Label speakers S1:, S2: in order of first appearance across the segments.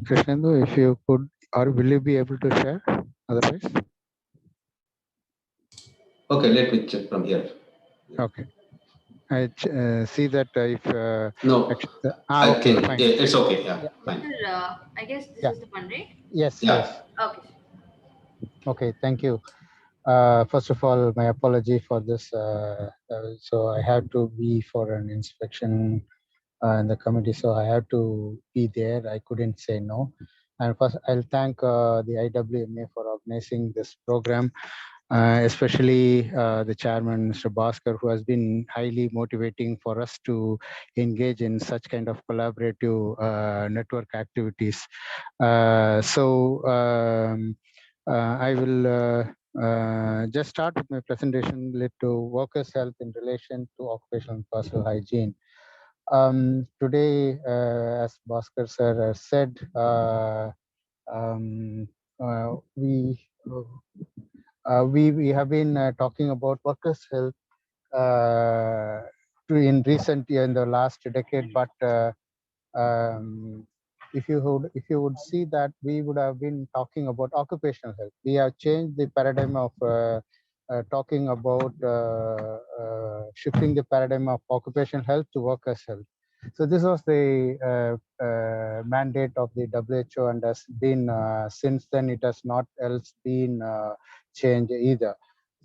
S1: Krishnendu, if you could, or will you be able to share? Otherwise,
S2: Okay, let me check from here.
S1: okay. I see that if
S2: No, I
S1: okay,
S2: think
S1: fine.
S2: it's okay. Yeah,
S1: Yeah, yeah,
S2: fine.
S3: Sir, I guess this
S1: yeah.
S3: is the one, right?
S1: Yes,
S2: Yeah.
S1: yes.
S3: Okay.
S1: Okay, thank you. First of all, my apology for this. So I have to be for an inspection in the committee, so I have to be there. I couldn't say no. And first, I'll thank the IWMA for organizing this program, especially the chairman, Mr. Bhaskar, who has been highly motivating for us to engage in such kind of collaborative network activities. I will just start with my presentation related to workers' health in relation to occupational and personal hygiene. Today, as Bhaskar sir has said, um, we have been talking about workers' health in recent year in the last decade, but um, if you would see that we would have been talking about occupational health. We have changed the paradigm of talking about shifting the paradigm of occupational health to workers' health. So this was the mandate of the WHO, and has been since then it has not else been changed either.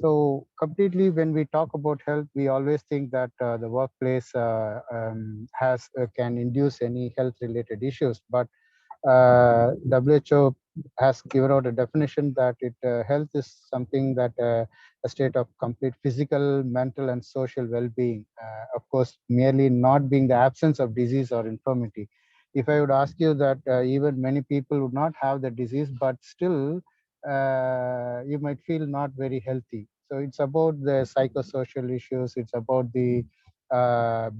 S1: So completely, when we talk about health, we always think that the workplace has can induce any health-related issues. But WHO has given out a definition that health is something that a state of complete physical, mental, and social well-being. Of course, merely not being the absence of disease or infirmity. If I would ask you that even many people would not have the disease, but still you might feel not very healthy. So it's about the psychosocial issues. It's about the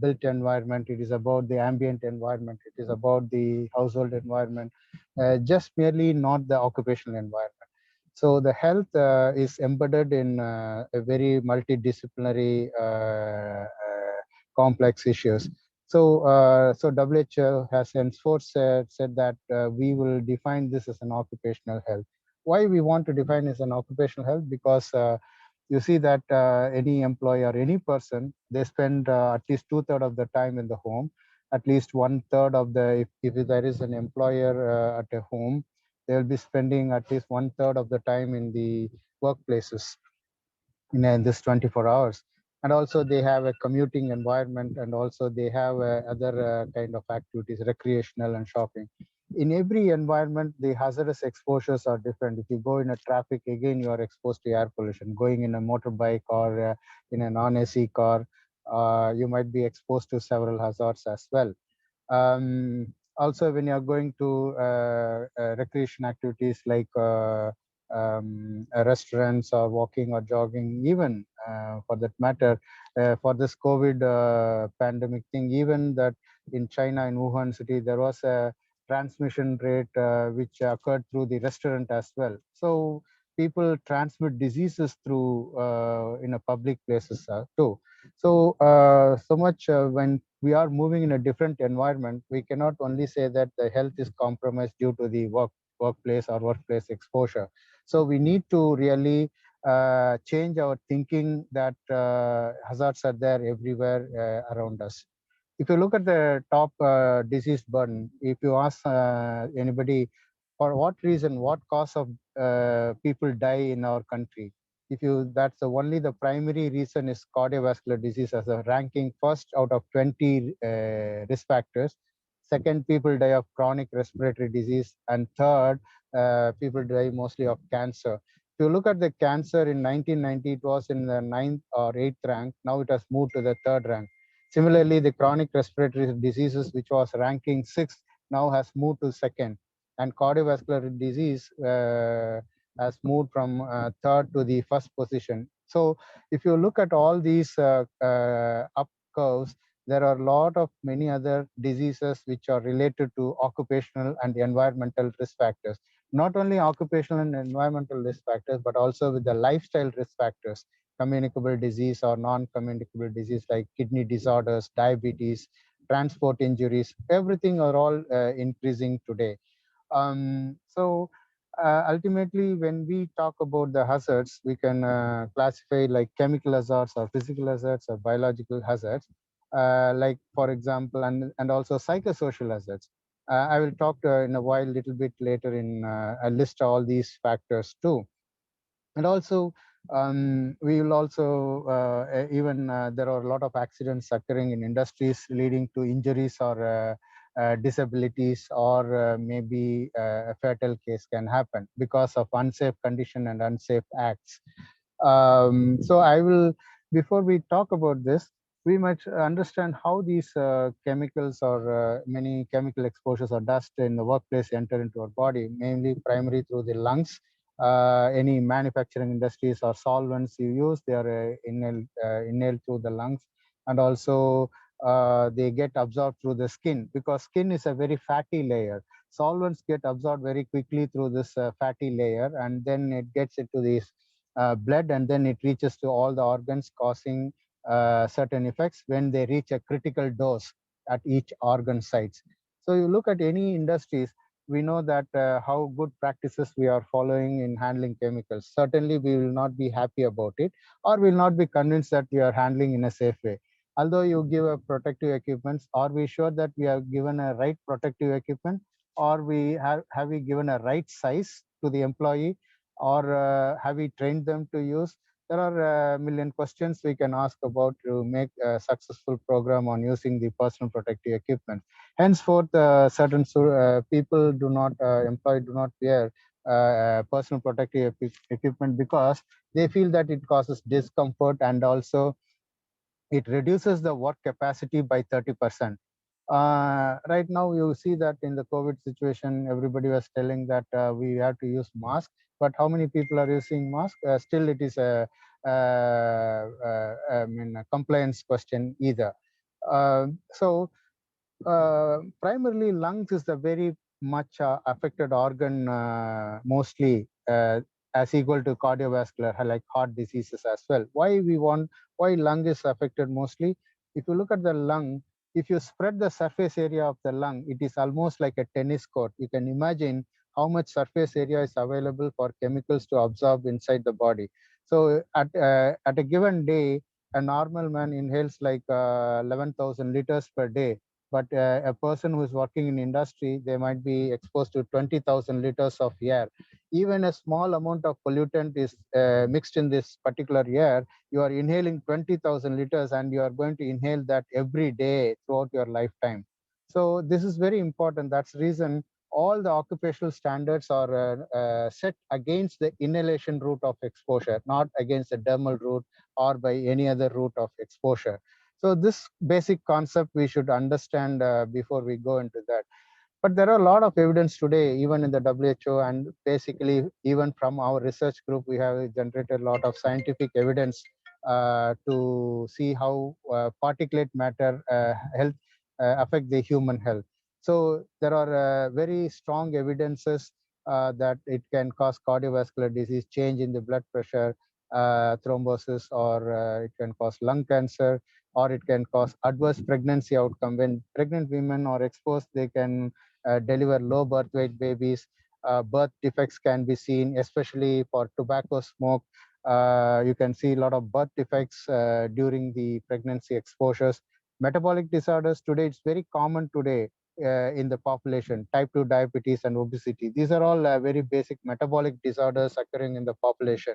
S1: built environment. It is about the ambient environment. It is about the household environment, just merely not the occupational environment. So the health is embedded in a very multidisciplinary complex issues. So WHO has henceforth said that we will define this as an occupational health. Why we want to define as an occupational health? Because you see that any employee or any person, they spend at least 2/3 of the time in the home, at least 1/3 of the, if there is an employer at a home, they will be spending at least 1/3 of the time in the workplaces in this 24 hours. And also they have a commuting environment, and also they have other kind of activities, recreational and shopping. In every environment, the hazardous exposures are different. If you go in a traffic, again, you are exposed to air pollution. Going in a motorbike or in a non-AC car, you might be exposed to several hazards as well. Also, when you're going to recreation activities like restaurants or walking or jogging, even for that matter, for this COVID pandemic thing, even that in China, in Wuhan city, there was a transmission rate which occurred through the restaurant as well. So people transmit diseases through in a public places too. So so much when we are moving in a different environment, we cannot only say that the health is compromised due to the workplace or workplace exposure. So we need to really change our thinking that hazards are there everywhere around us. If you look at the top disease burden, if you ask anybody for what reason, what cause of people die in our country, if you, that's the only the primary reason is cardiovascular disease as a ranking first out of 20 risk factors. Second, people die of chronic respiratory disease, and third, people die mostly of cancer. If you look at the cancer in 1990, it was in the ninth or eighth rank. Now it has moved to the third rank. Similarly, the chronic respiratory diseases, which was ranking sixth, now has moved to second, and cardiovascular disease has moved from third to the first position. So if you look at all these up curves, there are a lot of many other diseases which are related to occupational and environmental risk factors. Not only occupational and environmental risk factors, but also with the lifestyle risk factors, communicable disease or non-communicable disease like kidney disorders, diabetes, transport injuries, everything are all increasing today. So ultimately, when we talk about the hazards, we can classify like chemical hazards or physical hazards or biological hazards, like for example, and also psychosocial hazards. I will talk in a while, little bit later in I list all these factors too. And also we will also even there are a lot of accidents occurring in industries leading to injuries or disabilities, or maybe a fatal case can happen because of unsafe condition and unsafe acts. So I will, before we talk about this, we must understand how these chemicals or many chemical exposures or dust in the workplace enter into our body, mainly primary through the lungs. Any manufacturing industries or solvents you use, they are inhaled through the lungs, and also they get absorbed through the skin, because skin is a very fatty layer. Solvents get absorbed very quickly through this fatty layer, and then it gets into this blood, and then it reaches to all the organs, causing certain effects when they reach a critical dose at each organ sites. So you look at any industries, we know that how good practices we are following in handling chemicals. Certainly, we will not be happy about it, or will not be convinced that we are handling in a safe way. Although you give a protective equipments, are we sure that we have given a right protective equipment, or we have we given a right size to the employee, or have we trained them to use? There are a million questions we can ask about to make a successful program on using the personal protective equipment. Henceforth, certain people do not employ do not wear personal protective equipment because they feel that it causes discomfort, and also it reduces the work capacity by 30%. Right now, you see that in the COVID situation, everybody was telling that we have to use mask. But how many people are using mask? Still, it is I mean, a compliance question either. So primarily, lungs is the very much affected organ, mostly as equal to cardiovascular, like heart diseases as well. Why lung is affected mostly? If you look at the lung, if you spread the surface area of the lung, it is almost like a tennis court. You can imagine how much surface area is available for chemicals to absorb inside the body. So at a given day, a normal man inhales like 11,000 liters per day, but a person who is working in industry, they might be exposed to 20,000 liters of air. Even a small amount of pollutant is mixed in this particular air, you are inhaling 20,000 liters, and you are going to inhale that every day throughout your lifetime. So this is very important. That's the reason all the occupational standards are set against the inhalation route of exposure, not against the dermal route or by any other route of exposure. So this basic concept we should understand before we go into that. But there are a lot of evidence today, even in the WHO, and basically even from our research group, we have generated a lot of scientific evidence to see how particulate matter health affect the human health. So there are very strong evidences that it can cause cardiovascular disease, change in the blood pressure, thrombosis, or it can cause lung cancer, or it can cause adverse pregnancy outcome. When pregnant women are exposed, they can deliver low birth weight babies. Birth defects can be seen, especially for tobacco smoke. You can see a lot of birth defects during the pregnancy exposures. Metabolic disorders today, it's very common today in the population. Type 2 diabetes and obesity. These are all very basic metabolic disorders occurring in the population.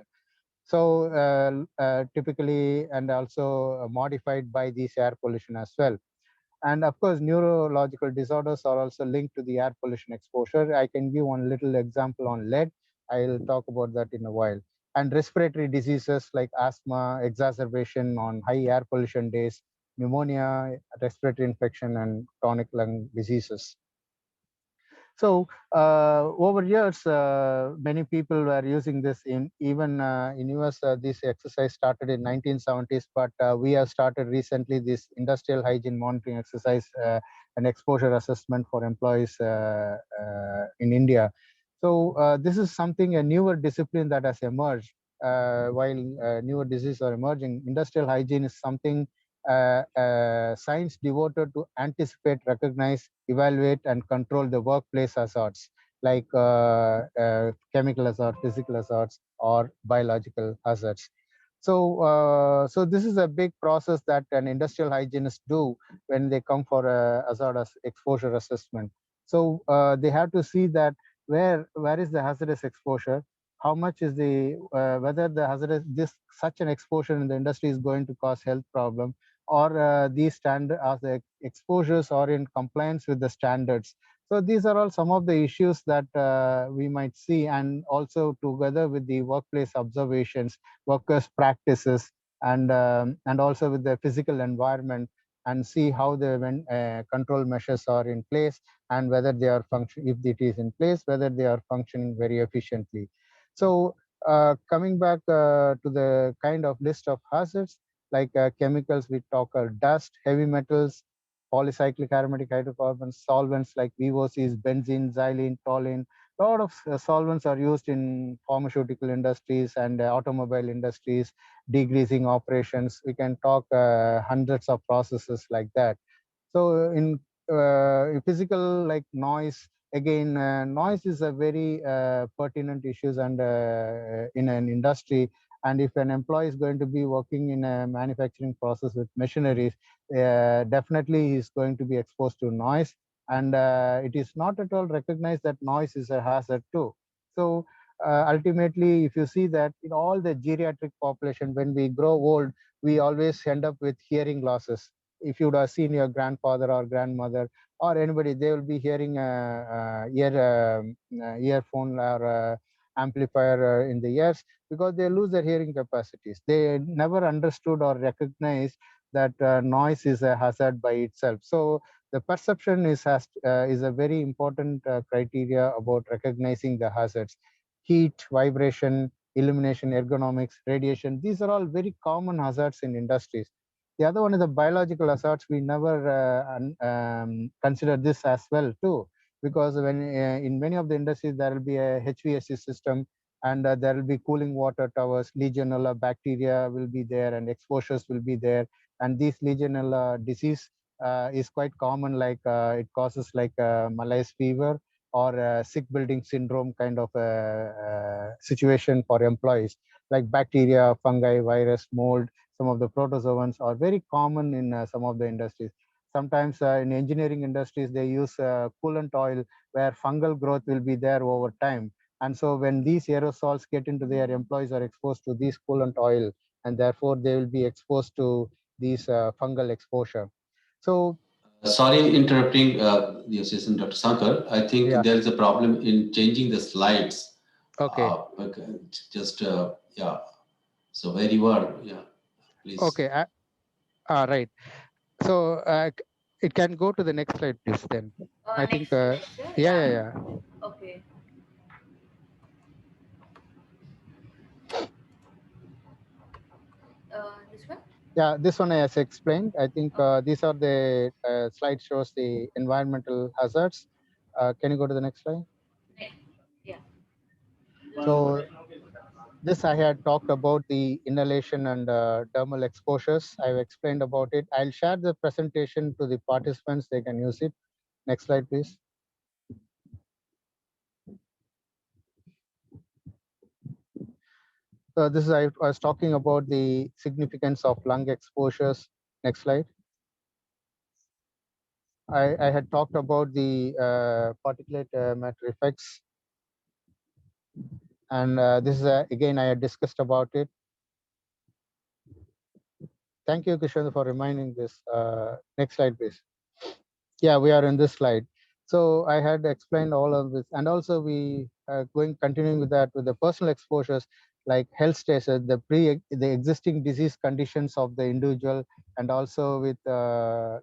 S1: So typically, and also modified by this air pollution as well. And of course, neurological disorders are also linked to the air pollution exposure. I can give one little example on lead. I'll talk about that in a while. And respiratory diseases like asthma, exacerbation on high air pollution days, pneumonia, respiratory infection, and chronic lung diseases. So over years, many people were using this in even in US. This exercise started in 1970s, but we have started recently this industrial hygiene monitoring exercise and exposure assessment for employees in India. So this is something, a newer discipline that has emerged. While newer diseases are emerging, industrial hygiene is something science devoted to anticipate, recognize, evaluate, and control the workplace hazards like chemical hazards, physical hazards, or biological hazards. So this is a big process that an industrial hygienist do when they come for a hazardous exposure assessment. So they have to see that where is the hazardous exposure, how much is the whether the hazardous this such an exposure in the industry is going to cause health problem, or these standard as the exposures are in compliance with the standards. So these are all some of the issues that we might see, and also together with the workplace observations, workers' practices, and also with the physical environment, and see how the when, control measures are in place, and whether they are function if it is in place, whether they are functioning very efficiently. So coming back to the kind of list of hazards, like chemicals, we talk dust, heavy metals, polycyclic aromatic hydrocarbons, solvents like VOCs, benzene, xylene, toluene. A lot of solvents are used in pharmaceutical industries and automobile industries, degreasing operations. We can talk hundreds of processes like that. So in physical, like noise, again, noise is a very pertinent issues, and in an industry. And if an employee is going to be working in a manufacturing process with machineries, definitely he is going to be exposed to noise. And it is not at all recognized that noise is a hazard too. So ultimately, if you see that in all the geriatric population, when we grow old, we always end up with hearing losses. If you would have seen your grandfather or grandmother or anybody, they will be hearing earphone or amplifier in the ears, because they lose their hearing capacities. They never understood or recognized that noise is a hazard by itself. So the perception is a very important criteria about recognizing the hazards. Heat, vibration, illumination, ergonomics, radiation, these are all very common hazards in industries. The other one is the biological hazards. We never consider this as well too, because when in many of the industries there will be a HVAC system, and there will be cooling water towers. Legionella bacteria will be there, and exposures will be there. And this Legionella disease is quite common. Like it causes like malaise fever or sick building syndrome kind of situation for employees, like bacteria, fungi, virus, mold. Some of the protozoans are very common in some of the industries. Sometimes in engineering industries, they use coolant oil, where fungal growth will be there over time. And so when these aerosols get into their employees are exposed to this coolant oil, and therefore they will be exposed to these fungal exposure. So
S2: Sorry interrupting the assistant Dr. Sankar. I think
S1: yeah,
S2: there is a problem in changing the slides.
S1: okay,
S2: Okay, just, yeah. So where you are, yeah, please.
S1: okay, right. So it can go to the next slide, please. Then I think,
S3: Next,
S1: yeah,
S3: yeah.
S1: yeah, yeah.
S3: Okay. This one?
S1: Yeah, this one as explained. I think
S3: Okay.
S1: these are the slide shows the environmental hazards. Can you go to the next slide?
S3: Next. Yeah.
S1: So this I had talked about the inhalation and dermal exposures. I've explained about it. I'll share the presentation to the participants. They can use it. Next slide, please. So this is I was talking about the significance of lung exposures. Next slide. I had talked about the particulate matter effects, and this is again I had discussed about it. Thank you, Kishan, for reminding this. Next slide, please. Yeah, we are in this slide. So I had explained all of this, and also we going continuing with that with the personal exposures, like health status, the existing disease conditions of the individual, and also with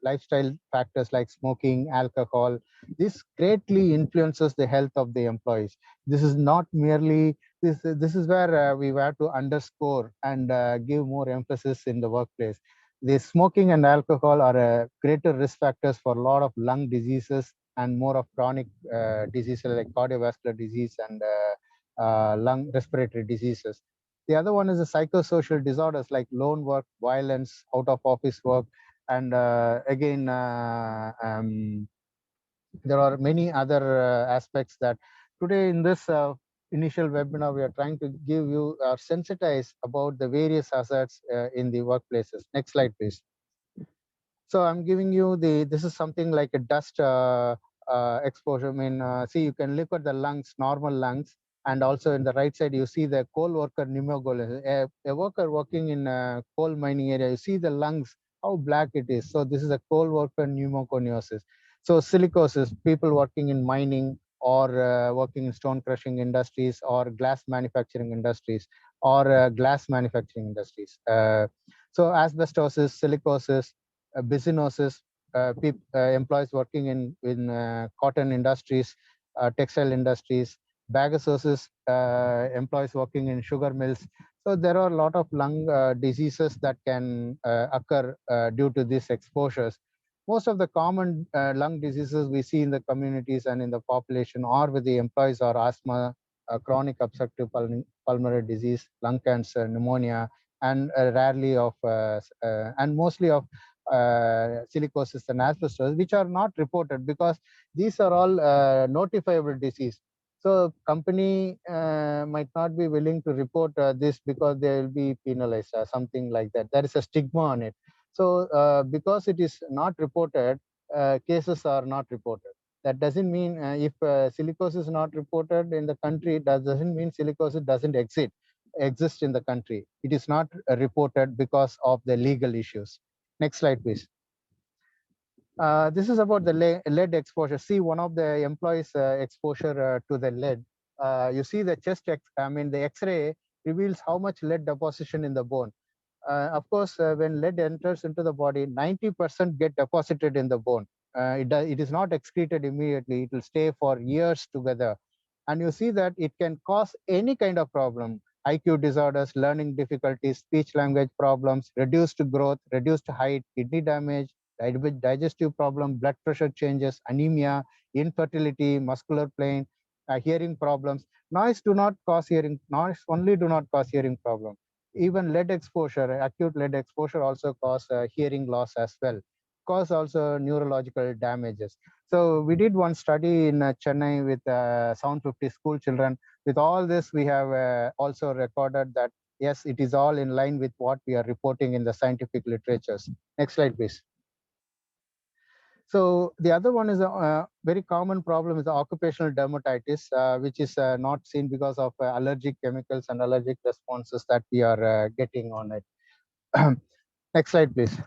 S1: lifestyle factors like smoking, alcohol. This greatly influences the health of the employees. This is not merely this. This is where we have to underscore and give more emphasis in the workplace. The smoking and alcohol are greater risk factors for a lot of lung diseases and more of chronic diseases like cardiovascular disease and lung respiratory diseases. The other one is the psychosocial disorders like lone work, violence, out of office work, and again, there are many other aspects that today in this initial webinar we are trying to give you sensitize about the various hazards in the workplaces. Next slide, please. So I'm giving you this is something like a dust exposure. I mean, see, you can look at the lungs, normal lungs, and also in the right side, you see the coal worker pneumoconiosis. A worker working in a coal mining area, you see the lungs, how black it is. So this is a coal worker pneumoconiosis. So silicosis, people working in mining or working in stone crushing industries or glass manufacturing industries or glass manufacturing industries. So asbestosis, silicosis, businesses, employees working in cotton industries, textile industries, bagasosis, employees working in sugar mills. So there are a lot of lung diseases that can occur due to these exposures. Most of the common lung diseases we see in the communities and in the population are with the employees are asthma, chronic obstructive pulmonary disease, lung cancer, pneumonia, and rarely of and mostly of silicosis and asbestos, which are not reported because these are all notifiable disease. So company might not be willing to report this because they will be penalized, something like that. There is a stigma on it. So because it is not reported, cases are not reported. That doesn't mean if silicosis is not reported in the country, that doesn't mean silicosis doesn't exist in the country. It is not reported because of the legal issues. Next slide, please. This is about the lead exposure. See, one of the employees' exposure to the lead. You see the I mean, the X-ray reveals how much lead deposition in the bone. Of course, when lead enters into the body, 90% get deposited in the bone. It is not excreted immediately. It will stay for years together. And you see that it can cause any kind of problem: IQ disorders, learning difficulties, speech language problems, reduced growth, reduced height, kidney damage, digestive problem, blood pressure changes, anemia, infertility, muscular pain, hearing problems. Noise only do not cause hearing problem. Even lead exposure, acute lead exposure also cause hearing loss as well, cause also neurological damages. So we did one study in Chennai with 750 school children. With all this, we have also recorded that, yes, it is all in line with what we are reporting in the scientific literatures. Next slide, please. So the other one is a very common problem is the occupational dermatitis, which is not seen because of allergic chemicals and allergic responses that we are getting on it. Next slide, please.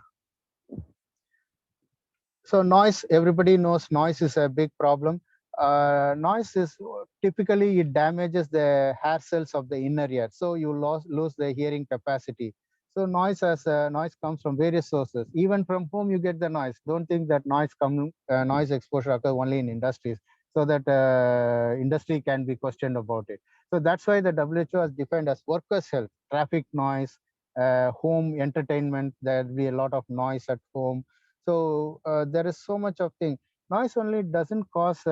S1: So noise, everybody knows noise is a big problem. Noise is typically it damages the hair cells of the inner ear, so you lose the hearing capacity. So noise comes from various sources. Even from home you get the noise. Don't think that noise exposure occurs only in industries, so that industry can be questioned about it. So that's why the WHO has defined as workers' health, traffic noise, home entertainment. There will be a lot of noise at home. So there is so much of thing. Noise only doesn't cause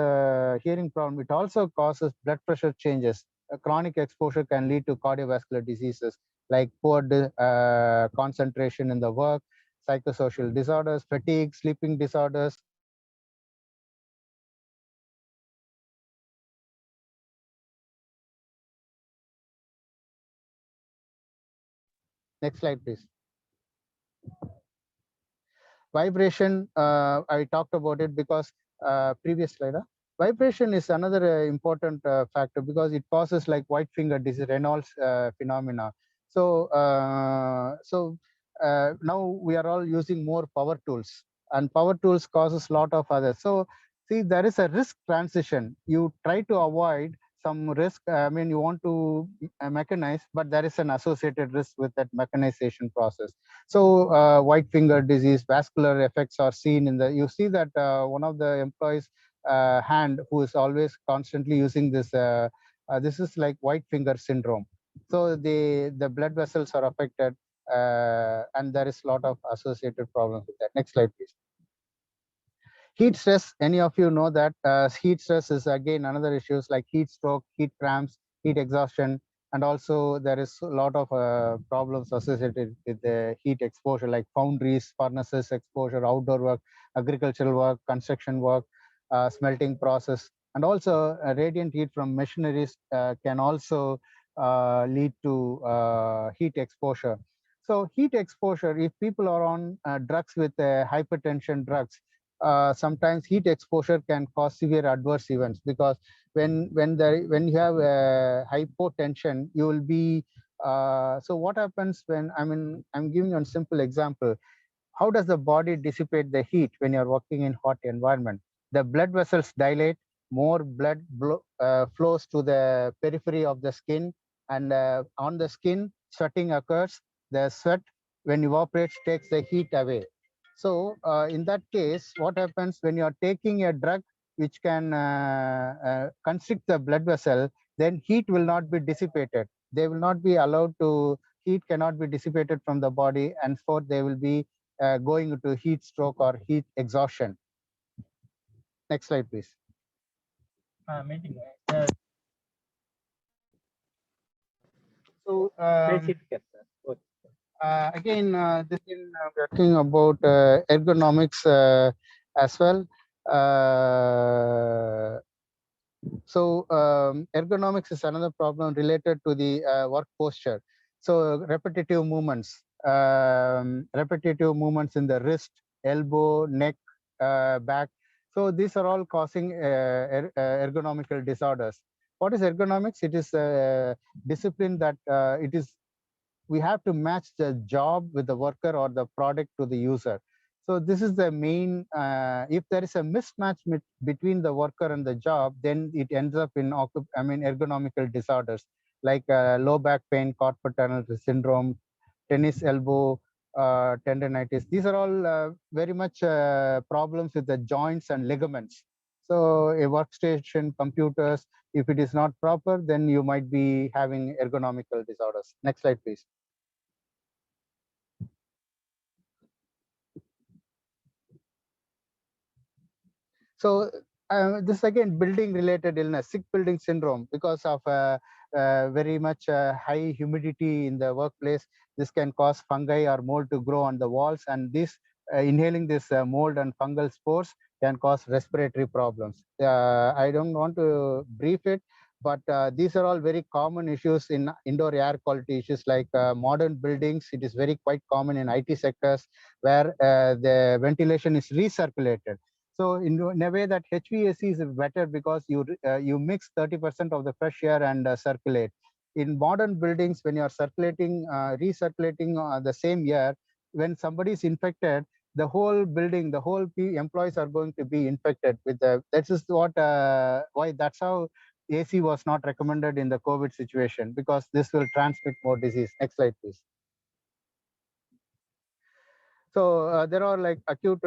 S1: hearing problem. It also causes blood pressure changes. Chronic exposure can lead to cardiovascular diseases like poor concentration in the work, psychosocial disorders, fatigue, sleeping disorders. Next slide, please. Vibration, I talked about it because previous slide. Vibration is another important factor because it causes like white finger disease, Reynolds phenomena. So, now we are all using more power tools, and power tools causes a lot of others. So, see, there is a risk transition. You try to avoid some risk. I mean, you want to mechanize, but there is an associated risk with that mechanization process. So white finger disease, vascular effects are seen in the, you see that one of the employees hand who is always constantly using this is like white finger syndrome. So the blood vessels are affected and there is a lot of associated problems with that. Next slide, please. Heat stress, any of you know that heat stress is again another issues like heat stroke, heat cramps, heat exhaustion, And also there is a lot of problems associated with the heat exposure, like foundries, furnaces exposure, outdoor work, agricultural work, construction work, smelting process, and also radiant heat from machineries can also lead to heat exposure. So heat exposure, if people are on drugs with hypertension drugs, sometimes heat exposure can cause severe adverse events, because when you have hypotension, you will be so what happens when, I'm giving you a simple example. How does the body dissipate the heat when you're working in hot environment? The blood vessels dilate, more blood flows to the periphery of the skin, and on the skin, sweating occurs. The sweat, when evaporates, takes the heat away. So in that case, what happens when you're taking a drug which can constrict the blood vessel, then heat will not be dissipated. They will not be allowed to, heat cannot be dissipated from the body, and so they will be going into heat stroke or heat exhaustion. Next slide, please. So again, this is talking about ergonomics as well. So ergonomics is another problem related to the work posture. So repetitive movements in the wrist, elbow, neck, back. So these are all causing ergonomical disorders. What is ergonomics? It is a discipline that we have to match the job with the worker or the product to the user. So this is the main, if there is a mismatch between the worker and the job, then it ends up in ergonomical disorders like low back pain, carpal tunnel syndrome, tennis elbow tendonitis. These are all very much problems with the joints and ligaments. So a workstation, computers, if it is not proper, then you might be having ergonomical disorders. Next slide, please. So this again building related illness, sick building syndrome, because of very much high humidity in the workplace. This can cause fungi or mold to grow on the walls, and this inhaling this mold and fungal spores can cause respiratory problems. I don't want to brief it, but these are all very common issues in indoor air quality issues, like modern buildings. It is very quite common in IT sectors where the ventilation is recirculated. So in a way that HVAC is better, because you mix 30% of the fresh air and circulate. In modern buildings, when you are recirculating the same air, when somebody is infected, the whole building, the whole employees are going to be infected with the. That is what why that's how AC was not recommended in the COVID situation, because this will transmit more disease. Next slide, please. So there are like acute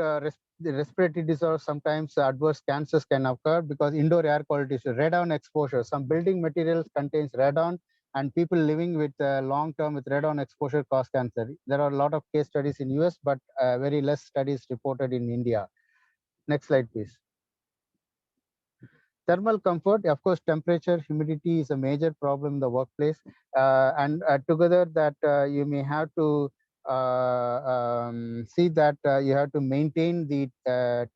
S1: respiratory disorders. Sometimes adverse cancers can occur because indoor air quality is radon exposure. Some building materials contains radon, and people living with long term with radon exposure cause cancer. There are a lot of case studies in US, but very less studies reported in India. Next slide, please. Thermal comfort, of course, temperature, humidity is a major problem in the workplace. And together that you may have to see that you have to maintain the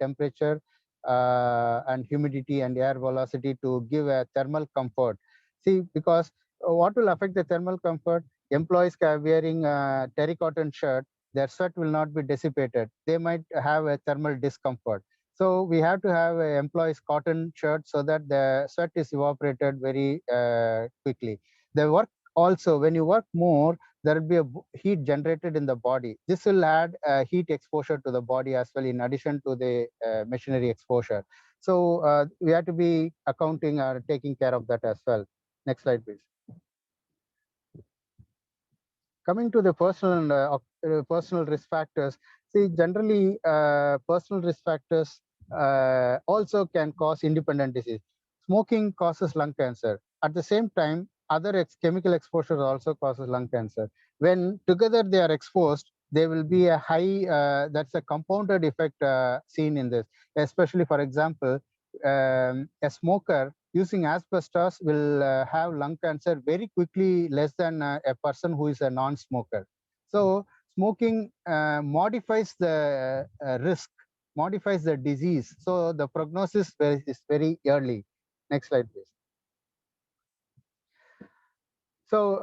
S1: temperature and humidity and air velocity to give a thermal comfort. See, because what will affect the thermal comfort? Employees wearing a terracotta shirt, their sweat will not be dissipated. They might have a thermal discomfort. So we have to have employees cotton shirt so that the sweat is evaporated very quickly. The work also, when you work more, there will be a heat generated in the body. This will add heat exposure to the body as well, in addition to the machinery exposure. So we have to be accounting or taking care of that as well. Next slide, please. Coming to the personal risk factors, see, generally personal risk factors also can cause independent disease. Smoking causes lung cancer. At the same time, other chemical exposure also causes lung cancer. When together they are exposed, there will be a high, that's a compounded effect seen in this. Especially, for example, a smoker using asbestos will have lung cancer very quickly, less than a person who is a non-smoker. So smoking modifies the risk, modifies the disease. So the prognosis is very early. Next slide, please. So,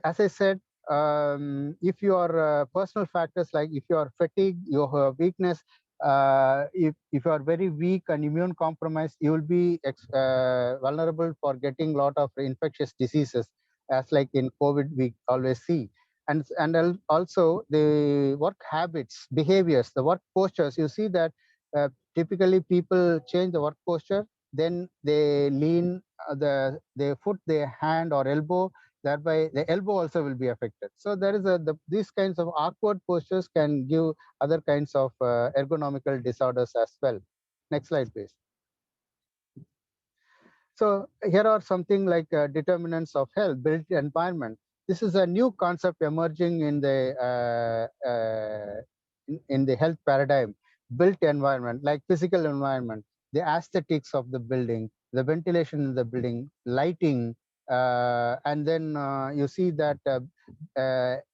S1: as I said, if your personal factors, like if you are fatigued, your weakness, if you are very weak and immune compromised, you will be vulnerable for getting a lot of infectious diseases, as like in COVID we always see. And also the work habits, behaviors, the work postures. You see that typically people change the work posture, then they lean they put their hand or elbow, thereby the elbow also will be affected. So there is these kinds of awkward postures can give other kinds of ergonomical disorders as well. Next slide, please. So here are something like determinants of health, built environment. This is a new concept emerging in the health paradigm. Built environment, like physical environment, the aesthetics of the building, the ventilation in the building, lighting, and then you see that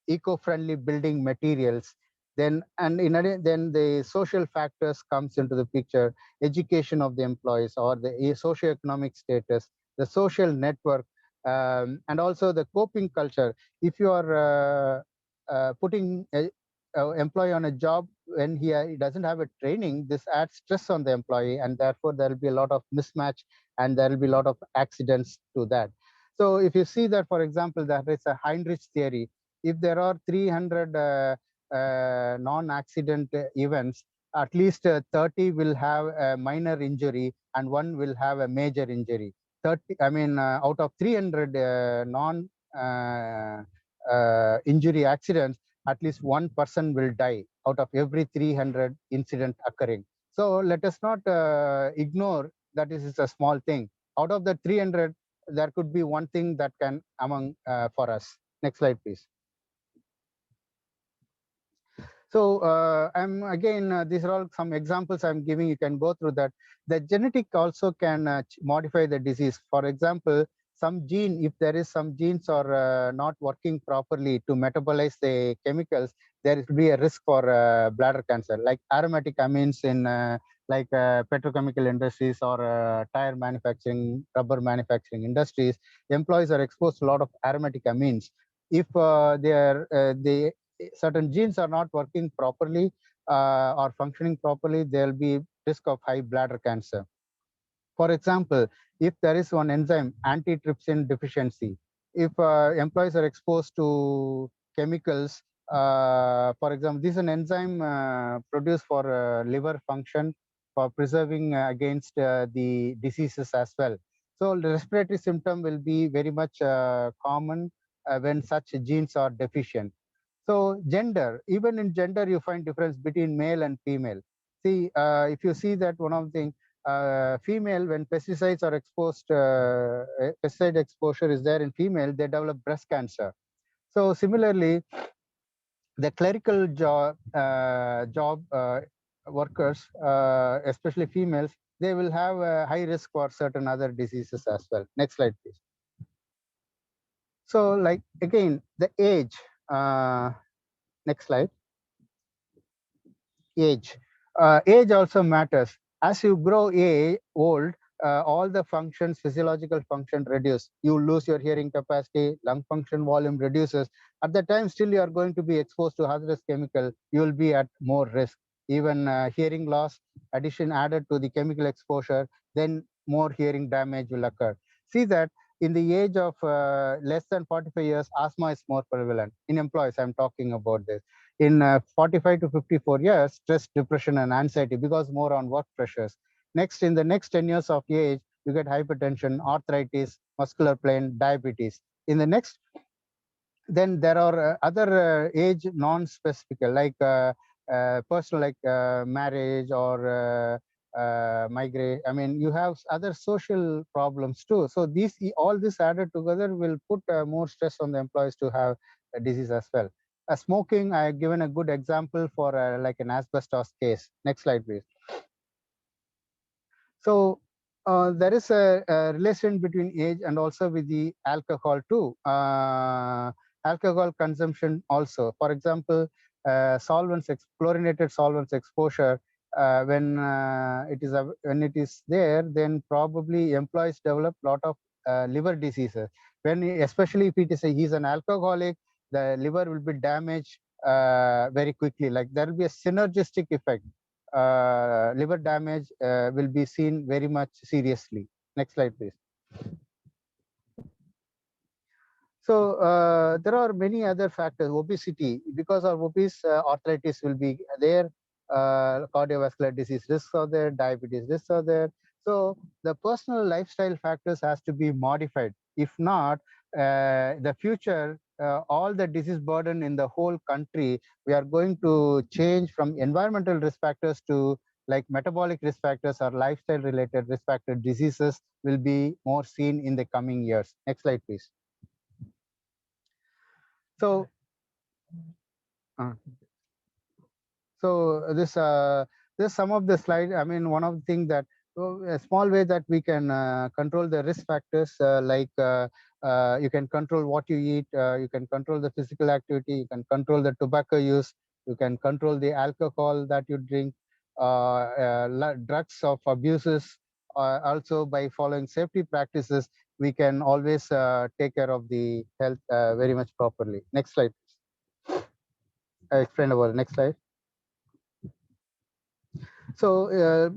S1: eco-friendly building materials. Then the social factors comes into the picture, education of the employees or the socioeconomic status, the social network, and also the coping culture. If you are putting a employee on a job when he doesn't have a training, this adds stress on the employee, and therefore there will be a lot of mismatch and there will be a lot of accidents to that. So if you see that, for example, there is a Heinrich theory. If there are 300 non-accident events, at least 30 will have a minor injury and one will have a major injury. 30, I mean, out of 300 non injury accidents, at least one person will die out of every 300 incident occurring. So let us not ignore that this is a small thing. Out of the 300, there could be one thing that can among for us. Next slide, please. So I'm again, these are all some examples I'm giving. You can go through that. The genetic also can modify the disease. For example, some gene, if there is some genes are not working properly to metabolize the chemicals, there will be a risk for bladder cancer, like aromatic amines in petrochemical industries or tire manufacturing, rubber manufacturing industries. Employees are exposed to a lot of aromatic amines. If they certain genes are not working properly or functioning properly, there will be risk of high bladder cancer. For example, if there is one enzyme, antitrypsin deficiency, if employees are exposed to chemicals, for example, this is an enzyme produced for liver function, for preserving against the diseases as well. So the respiratory symptom will be very much common when such genes are deficient. So gender, even in gender, you find difference between male and female. See, if you see that one of the things, female, when pesticides are exposed, pesticide exposure is there in female, they develop breast cancer. So similarly, the clerical job workers, especially females, they will have a high risk for certain other diseases as well. Next slide, please. So, like again, the age. Next slide. Age. Age also matters. As you grow old, all the functions, physiological function reduce. You lose your hearing capacity, lung function volume reduces. At the time, still you are going to be exposed to hazardous chemical. You will be at more risk. Even hearing loss, addition added to the chemical exposure, then more hearing damage will occur. See that in the age of less than 45 years, asthma is more prevalent. In employees, I'm talking about this. In 45 to 54 years, stress, depression, and anxiety, because more on work pressures. Next, in the next 10 years of age, you get hypertension, arthritis, muscular pain, diabetes. In the next, then there are other age non-specific, like personal, like marriage or migrate. I mean, you have other social problems too. So these, all this added together will put more stress on the employees to have a disease as well. Smoking, I have given a good example for like an asbestos case. Next slide, please. So There is a relation between age and also with the alcohol too. Alcohol consumption also. For example, chlorinated solvents exposure. When it is there, then probably employees develop lot of liver diseases. Especially if he's an alcoholic, the liver will be damaged very quickly. Like there will be a synergistic effect. Liver damage will be seen very much seriously. Next slide, please. So there are many other factors. Obesity, because of obese, arthritis will be there. Cardiovascular disease risks are there. Diabetes risks are there. So the personal lifestyle factors has to be modified. If not, the future, all the disease burden in the whole country, we are going to change from environmental risk factors to like metabolic risk factors or lifestyle related risk factor diseases will be more seen in the coming years. Next slide, please. So, uh, this some of the slide. I mean, one of the things that a small way that we can control the risk factors, you can control what you eat, you can control the physical activity, you can control the tobacco use, you can control the alcohol that you drink, drugs of abuses. Also, by following safety practices, we can always take care of the health very much properly. Next slide. I explained about it. Next slide. So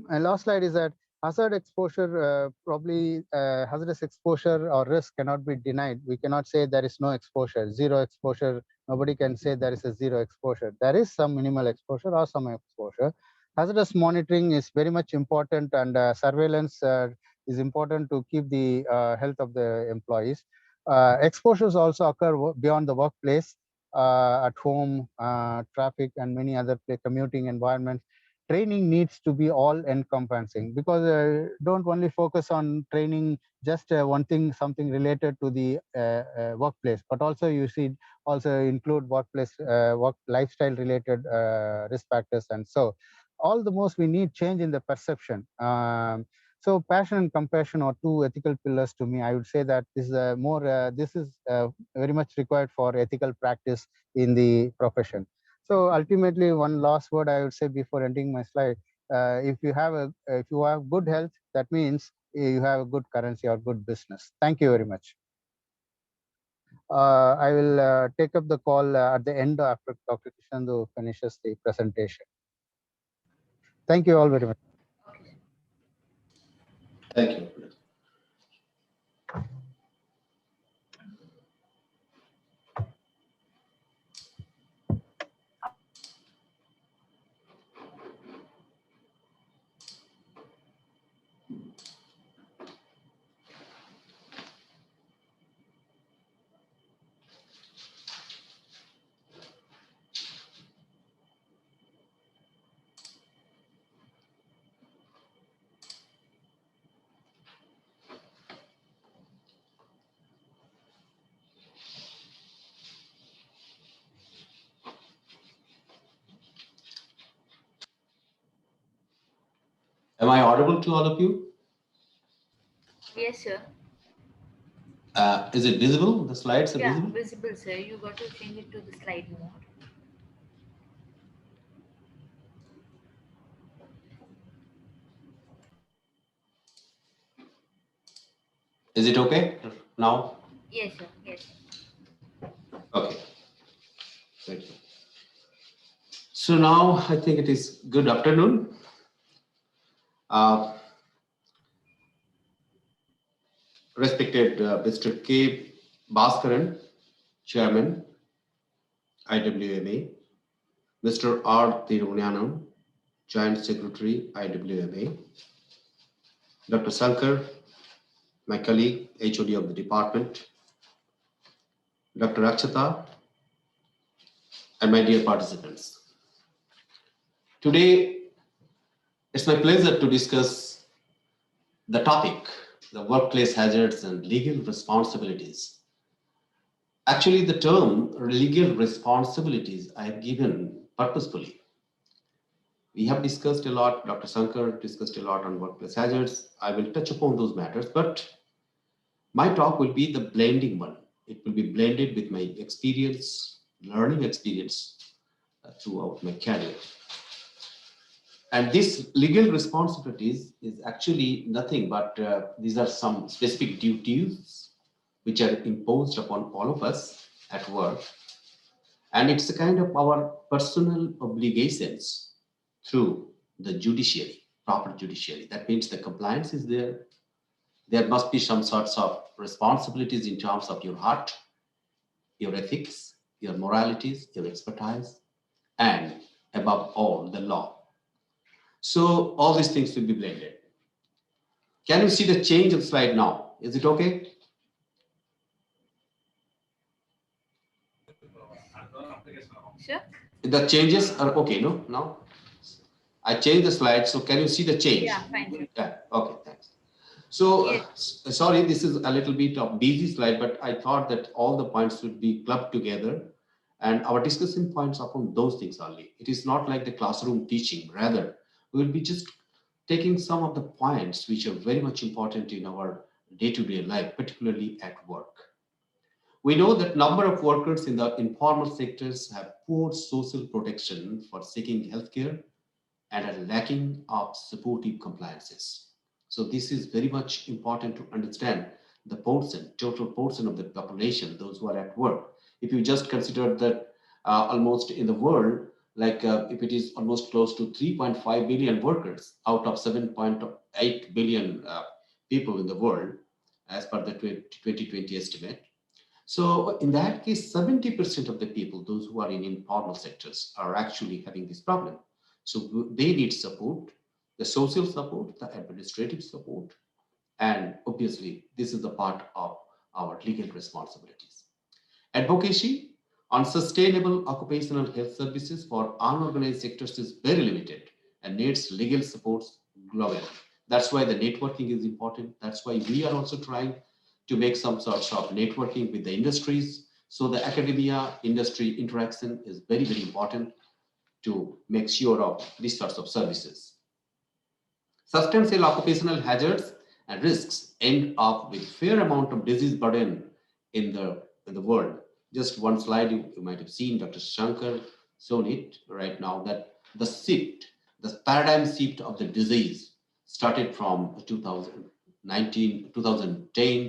S1: my last slide is that hazard exposure, probably hazardous exposure or risk cannot be denied. We cannot say there is no exposure, zero exposure. Nobody can say there is a zero exposure. There is some minimal exposure or some exposure. Hazardous monitoring is very much important, and surveillance is important to keep the health of the employees. Exposures also occur beyond the workplace, at home, traffic, and many other commuting environments. Training needs to be all encompassing, because don't only focus on training just one thing, something related to the workplace, but also you should also include workplace work lifestyle related risk factors. And so all the most we need change in the perception. So passion and compassion are two ethical pillars to me. I would say that this is very much required for ethical practice in the profession. So ultimately, one last word I would say before ending my slide: if you have good health, that means you have a good currency or good business. Thank you very much. I will take up the call at the end after Dr. Kishandu finishes the presentation. Thank you all very much.
S3: Okay.
S2: Thank you. Am I audible to all of you?
S3: Yes, sir.
S2: Is it visible? The slides are
S3: Yeah,
S2: visible?
S3: visible, sir. You got to change it to the slide mode.
S2: Is it okay now?
S3: Yes, sir. Yes.
S2: Okay. Thank you. So now I think it is good afternoon. Uh, Respected Mr. K. Bhaskaran, Chairman, IWMA, Mr. R. Tirunyanam, Joint Secretary, IWMA, Dr. Sankar, my colleague, HOD of the department, Dr. Akshata, and my dear participants. Today, it's my pleasure to discuss the topic, the workplace hazards and legal responsibilities. Actually, the term legal responsibilities I have given purposefully. We have discussed a lot, Dr. Sankar discussed a lot on workplace hazards. I will touch upon those matters, but my talk will be the blending one. It will be blended with my experience, learning experience throughout my career. And this legal responsibilities is actually nothing but these are some specific duties which are imposed upon all of us at work. And it's a kind of our personal obligations through the judiciary, proper judiciary. That means the compliance is there. There must be some sorts of responsibilities in terms of your heart, your ethics, your moralities, your expertise, and above all, the law. So all these things will be blended. Can you see the change of slide now? Is it okay?
S3: Sure.
S2: The changes are okay, no? Now I changed the slide, so can you see the change?
S3: Yeah, fine. Sure.
S2: Yeah, okay, thanks. So,
S3: Yes.
S2: sorry, this is a little bit of busy slide, but I thought that all the points would be clubbed together and our discussion points upon those things only. It is not like the classroom teaching, rather, we will be just taking some of the points which are very much important in our day-to-day life, particularly at work. We know that number of workers in the informal sectors have poor social protection for seeking healthcare and a lacking of supportive compliances. So this is very much important to understand the portion, total portion of the population, those who are at work. If you just consider that almost in the world, like if it is almost close to 3.5 billion workers out of 7.8 billion people in the world, as per the 2020 estimate. So in that case, 70% of the people, those who are in informal sectors, are actually having this problem. So they need support, the social support, the administrative support, and obviously this is the part of our legal responsibilities. Advocacy on sustainable occupational health services for unorganized sectors is very limited and needs legal supports globally. That's why the networking is important. That's why we are also trying to make some sorts of networking with the industries. So the academia industry interaction is very, very important to make sure of these sorts of services. Substantial occupational hazards and risks end up with fair amount of disease burden in the world. Just one slide you might have seen, Dr. Shankar shown it right now, that the shift, the paradigm shift of the disease started from 2010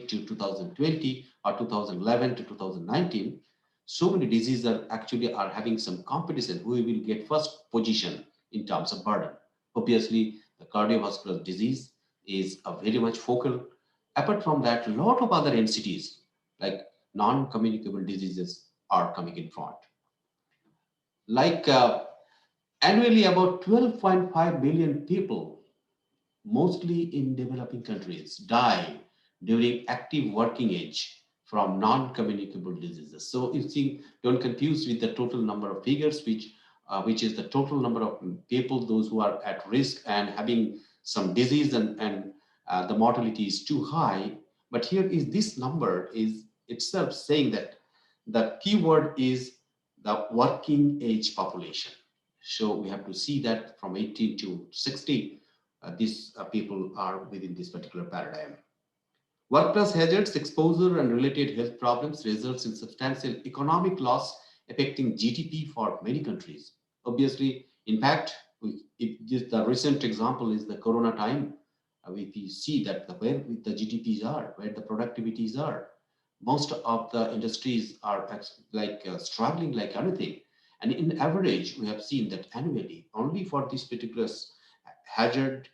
S2: to 2020 or 2011 to 2019. So many diseases are actually are having some competition who will get first position in terms of burden. Obviously, the cardiovascular disease is a very much focal. Apart from that, a lot of other entities like non-communicable diseases are coming in front. Like annually, about 12.5 billion people, mostly in developing countries, die during active working age from non-communicable diseases. So you see, don't confuse with the total number of figures, which is the total number of people, those who are at risk and having some disease and the mortality is too high. But here is this number is itself saying that the keyword is the working age population. So we have to see that from 18 to 60, these people are within this particular paradigm. Workplace hazards, exposure, and related health problems results in substantial economic loss affecting GDP for many countries. Obviously, in fact, the recent example is the Corona time. If you see that where the GDPs are, where the productivities are, most of the industries are like struggling like anything. And in average, we have seen that annually, only for these particular hazard,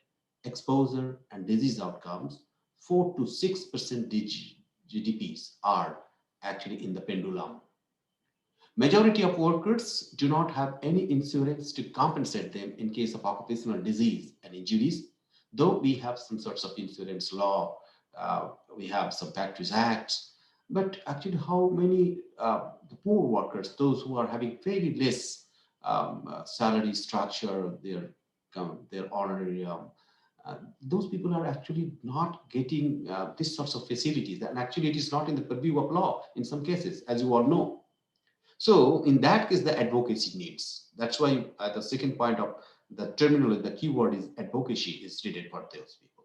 S2: exposure, and disease outcomes, 4 to 6% GDPs are actually in the pendulum. Majority of workers do not have any insurance to compensate them in case of occupational disease and injuries, though we have some sorts of insurance law, we have some factories acts, but actually how many the poor workers, those who are having very less salary structure, their honorarium, those people are actually not getting these sorts of facilities, and actually it is not in the purview of law in some cases, as you all know. So in that case, the advocacy needs. That's why the second point of the terminology, the keyword is advocacy is needed for those people.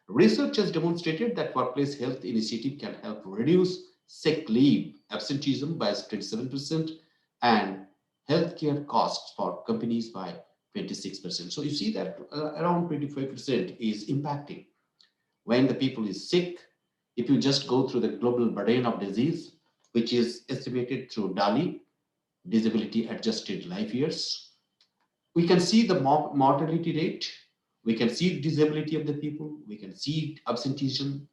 S2: Research has demonstrated that workplace health initiative can help reduce sick leave absenteeism by 27% and healthcare costs for companies by 26%. So you see that around 25% is impacting. When the people is sick, if you just go through the global burden of disease, which is estimated through DALI, disability adjusted life years, we can see the mortality rate, we can see disability of the people, we can see absenteeism,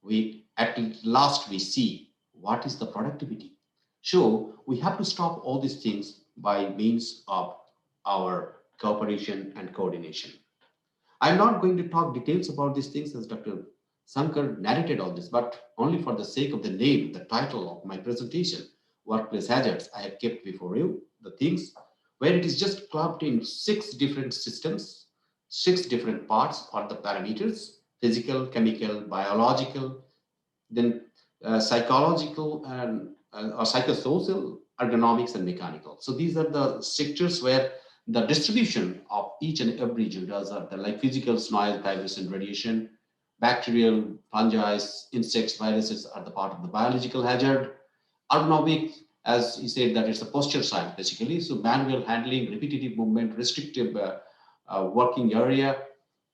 S2: we at last we see what is the productivity. So we have to stop all these things by means of our cooperation and coordination. I'm not going to talk details about these things as Dr. Sankar narrated all this, but only for the sake of the name, the title of my presentation, Workplace Hazards, I have kept before you the things where it is just clubbed in 6 different systems, 6 different parts or the parameters: physical, chemical, biological, then psychological and or psychosocial, ergonomics, and mechanical. So these are the sectors where the distribution of each and every judas are the, like physical, noise, vibration, radiation, bacterial, fungi, insects, viruses are the part of the biological hazard. Ergonomic, as he said, that it's a posture science basically. So manual handling, repetitive movement, restrictive working area.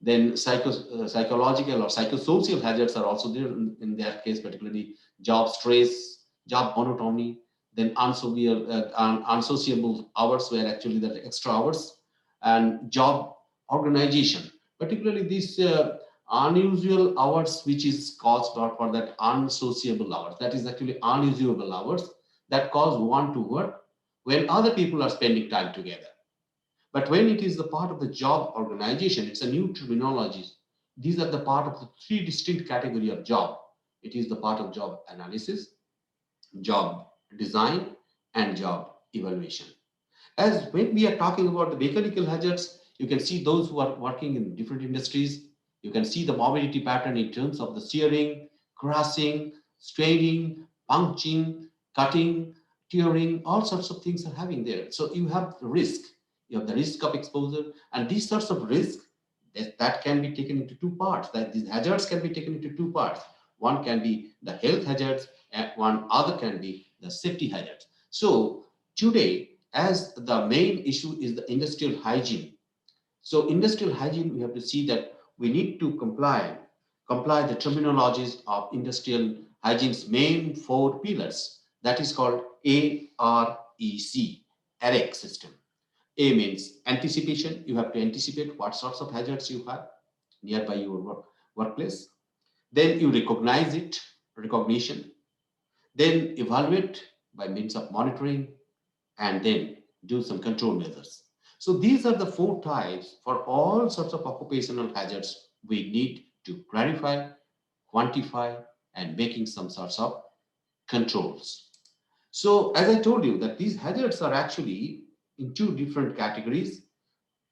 S2: Then psychological or psychosocial hazards are also there in their case, particularly job stress, job monotony, then unsociable hours where actually there are extra hours, and job organization, particularly these unusual hours which is caused for that unsociable hours, that is actually unusable hours that cause one to work when other people are spending time together. But when it is the part of the job organization, it's a new terminology. These are the part of the 3 distinct category of job. It is the part of job analysis, job design, and job evaluation. As when we are talking about the mechanical hazards, you can see those who are working in different industries. You can see the mobility pattern in terms of the shearing, crossing, straining, punching, cutting, tearing, all sorts of things are having there. So you have the risk. You have the risk of exposure, and these sorts of risk that can be taken into 2 parts. That these hazards can be taken into 2 parts. One can be the health hazards, and one other can be the safety hazards. So today, as the main issue is the industrial hygiene. So industrial hygiene, we have to see that we need to comply the terminologies of industrial hygiene's main 4 pillars. That is called AREC, AREC system. A means anticipation. You have to anticipate what sorts of hazards you have nearby your workplace. Then you recognize it, recognition. Then evaluate by means of monitoring, and then do some control measures. So these are the 4 types for all sorts of occupational hazards we need to clarify, quantify, and making some sorts of controls. So as I told you that these hazards are actually in 2 different categories: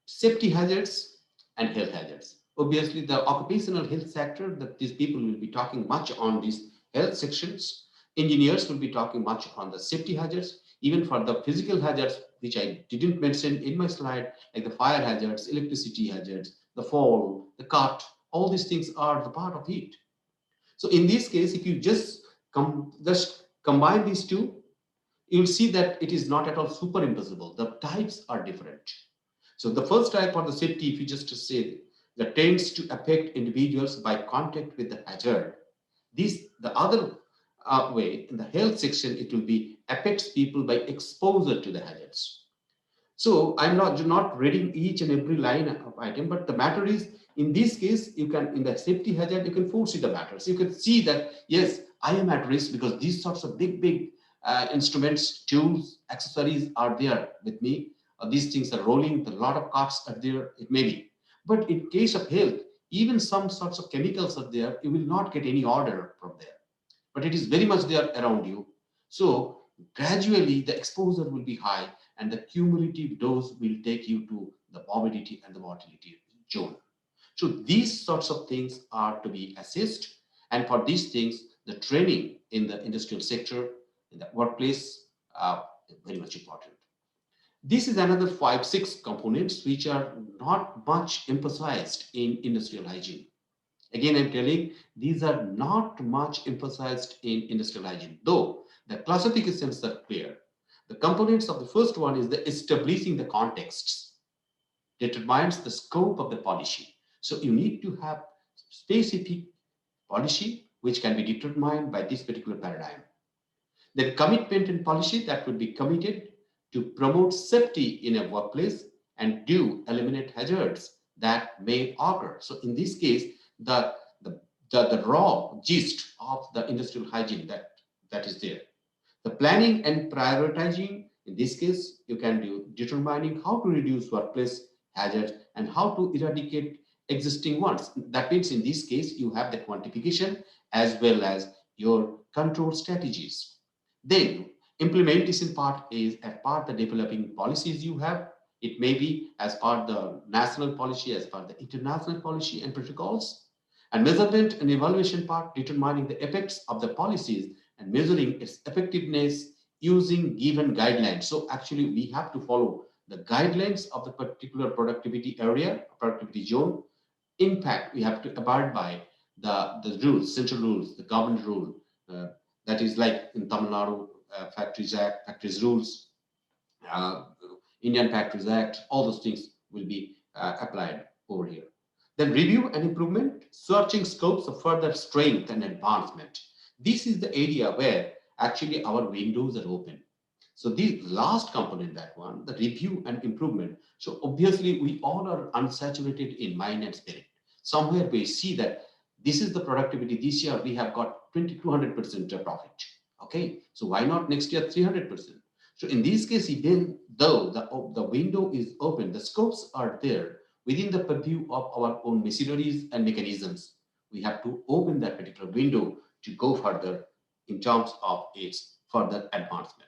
S2: safety hazards and health hazards. Obviously, the occupational health sector, that these people will be talking much on these health sections. Engineers will be talking much on the safety hazards, even for the physical hazards, which I didn't mention in my slide, like the fire hazards, electricity hazards, the fall, the cut, all these things are the part of it. So in this case, if you just combine these 2, you'll see that it is not at all superimposable. The types are different. So the first type for the safety, if you just say that tends to affect individuals by contact with the hazard. The other way, in the health section, it will be affects people by exposure to the hazards. So I'm not reading each and every line of item, but the matter is, in this case, you can, in the safety hazard, you can foresee the matter. So you can see that, yes, I am at risk because these sorts of big instruments, tools, accessories are there with me. These things are rolling, a lot of carts are there, it may be. But in case of health, even some sorts of chemicals are there, you will not get any order from there. But it is very much there around you. So gradually the exposure will be high and the cumulative dose will take you to the morbidity and the mortality zone. So these sorts of things are to be assessed. And for these things, the training in the industrial sector, in the workplace, is very much important. This is another 5-6 components which are not much emphasized in industrial hygiene. Again, I'm telling these are not much emphasized in industrial hygiene, though the classifications are clear. The components of the first one is the establishing the contexts, determines the scope of the policy. So you need to have specific policy which can be determined by this particular paradigm. Then commitment and policy that would be committed to promote safety in a workplace and do eliminate hazards that may occur. So in this case, the raw gist of the industrial hygiene that is there. The planning and prioritizing, in this case, you can do determining how to reduce workplace hazards and how to eradicate existing ones. That means in this case, you have the quantification as well as your control strategies. Then implementation part is as part the developing policies you have. It may be as part the national policy, as part the international policy and protocols. And measurement and evaluation part determining the effects of the policies and measuring its effectiveness using given guidelines. So actually we have to follow the guidelines of the particular productivity area, productivity zone. In fact, we have to abide by the rules, central rules, the government rule, that is like in Tamil Nadu Factories Act, Factories Rules, uh, Indian Factories Act, all those things will be applied over here. Then review and improvement, searching scopes of further strength and advancement. This is the area where actually our windows are open. So the last component, that one, the review and improvement. So obviously we all are unsaturated in mind and spirit. Somewhere we see that this is the productivity. This year we have got 200% profit. Okay, so why not next year 300%? So in this case, even though the window is open, the scopes are there within the purview of our own machineries and mechanisms. We have to open that particular window to go further in terms of its further advancement.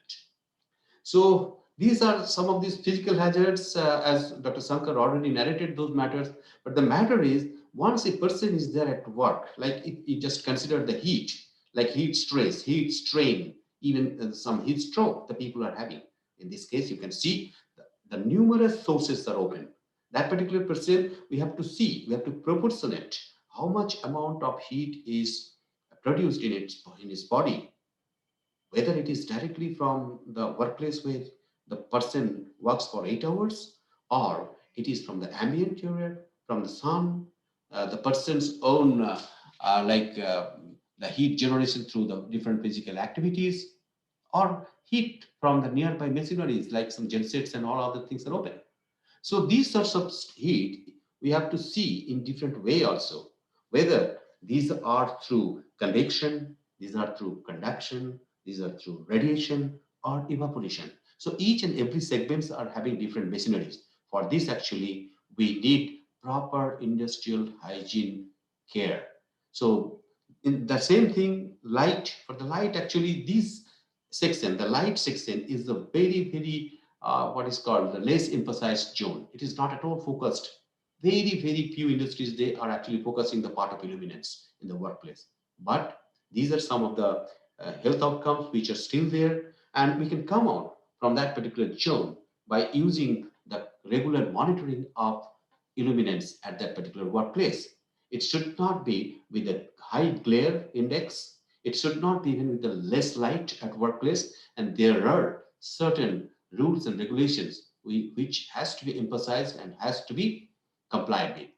S2: So these are some of these physical hazards, as Dr. Sankar already narrated those matters. But the matter is, once a person is there at work, like if you just consider the heat, like heat stress, heat strain, even some heat stroke the people are having. In this case, you can see the numerous sources are open. That particular person, we have to see, we have to proportionate how much amount of heat is produced in his body, whether it is directly from the workplace where the person works for 8 hours, or it is from the ambient area, from the sun, the person's own the heat generation through the different physical activities, or heat from the nearby machineries like some gensets and all other things are open. So these sorts of heat we have to see in different way also, whether these are through convection, these are through conduction, these are through radiation or evaporation. So each and every segments are having different machineries. For this actually we need proper industrial hygiene care. So in the same thing, light, for the light actually this section, the light section is a very what is called the less emphasized zone. It is not at all focused. Very few industries, they are actually focusing the part of illuminance in the workplace. But these are some of the health outcomes which are still there, and we can come out from that particular zone by using the regular monitoring of illuminance at that particular workplace. It should not be with a high glare index. It should not be even with the less light at workplace. And there are certain rules and regulations which has to be emphasized and has to be complied with.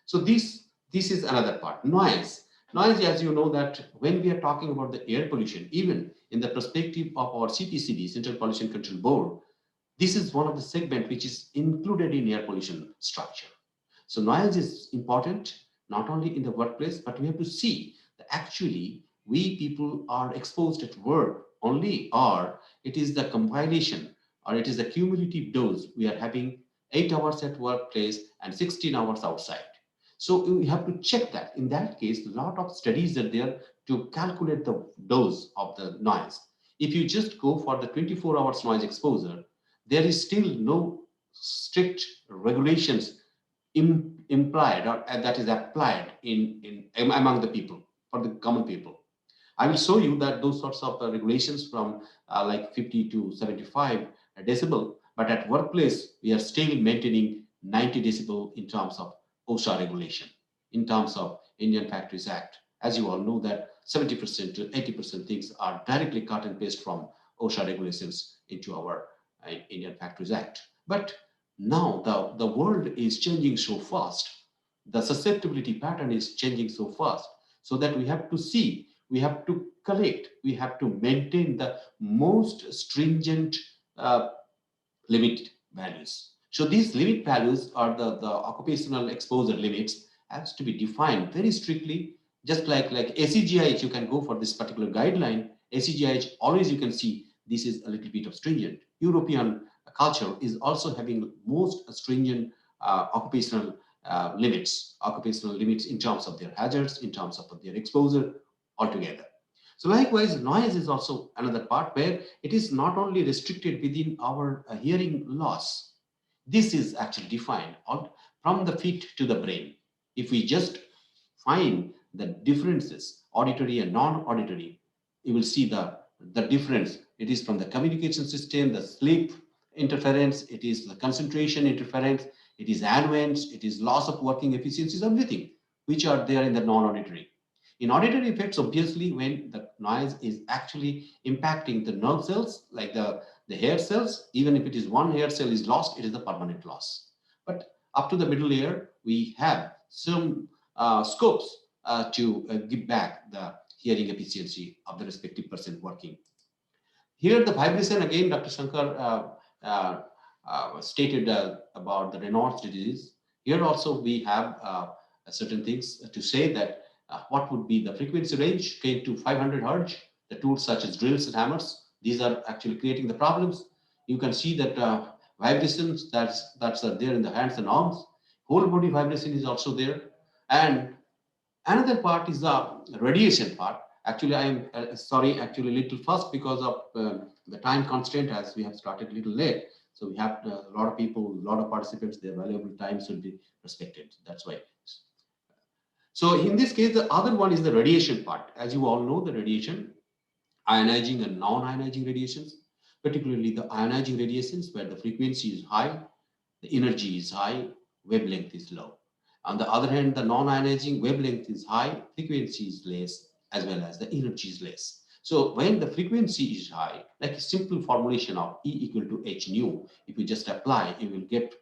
S2: So this is another part. Noise, as you know, that when we are talking about the air pollution, even in the perspective of our CPCB, Central Pollution Control Board, this is one of the segment which is included in air pollution structure. So noise is important, not only in the workplace, but we have to see that actually we people are exposed at work only, or it is the compilation, or it is the cumulative dose we are having 8 hours at workplace and 16 hours outside. So we have to check that. In that case, a lot of studies are there to calculate the dose of the noise. If you just go for the 24 hours noise exposure, there is still no strict regulations implied or that is applied in among the people, for the common people. I will show you that those sorts of regulations from like 50 to 75 decibel, But at workplace, we are still maintaining 90 decibel in terms of OSHA regulation, in terms of Indian Factories Act. As you all know that 70% to 80% things are directly cut and paste from OSHA regulations into our Indian Factories Act. But now the world is changing so fast. The susceptibility pattern is changing so fast, so that we have to see, we have to collect, we have to maintain the most stringent uh, limit values. So these limit values are the occupational exposure limits has to be defined very strictly, just like ACGIH, you can go for this particular guideline. ACGIH, always you can see this is a little bit of stringent. European culture is also having most stringent occupational limits in terms of their hazards, in terms of their exposure altogether. So likewise, noise is also another part where it is not only restricted within our hearing loss. This is actually defined from the feet to the brain. If we just find the differences, auditory and non-auditory, you will see the difference. It is from the communication system, the sleep interference, it is the concentration interference, it is annoyance, it is loss of working efficiencies, everything which are there in the non-auditory. In auditory effects, obviously, when the noise is actually impacting the nerve cells, like the hair cells, even if it is one hair cell is lost, it is a permanent loss. But up to the middle ear, we have some scopes to give back the hearing efficiency of the respective person working. Here, the vibration, again, Dr. Shankar stated about the Raynaud's disease. Here also, we have certain things to say that what would be the frequency range, 10 to 500 hertz. The tools such as drills and hammers, these are actually creating the problems. You can see that vibrations that's there in the hands and arms. Whole body vibration is also there. And another part is the radiation part. Actually, I am sorry, actually a little fast because of the time constraint, as we have started a little late. So we have a lot of people, a lot of participants, their valuable time should be respected. That's why. So in this case, the other one is the radiation part. As you all know, the radiation, ionizing and non-ionizing radiations, particularly the ionizing radiations where the frequency is high, the energy is high, wavelength is low. On the other hand, the non-ionizing wavelength is high, frequency is less, as well as the energy is less. So when the frequency is high, like a simple formulation of E equal to H nu, if you just apply, you will get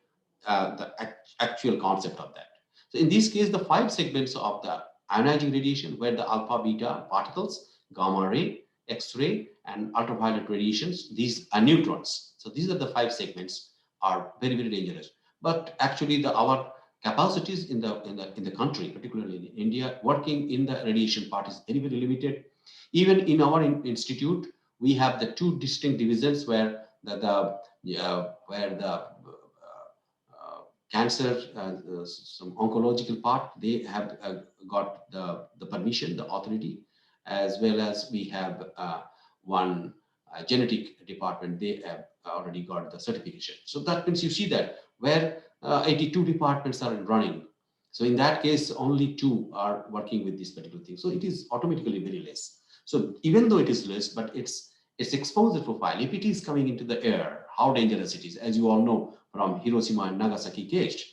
S2: the actual concept of that. So in this case, the 5 segments of the ionizing radiation, where the alpha, beta particles, gamma ray, X-ray, and ultraviolet radiations, these are neutrons. So these are the 5 segments are very, very dangerous. But actually, our capacities in the country, particularly in India, working in the radiation part is very, very limited. Even in our institute, we have the 2 distinct divisions where the cancer, some oncological part, they have got the permission, the authority, as well as we have one genetic department, they have already got the certification. So that means you see that where 82 departments are running. So in that case, only 2 are working with this particular thing. So it is automatically very less. So even though it is less, but its exposure profile, if it is coming into the air, how dangerous it is, as you all know from Hiroshima and Nagasaki case.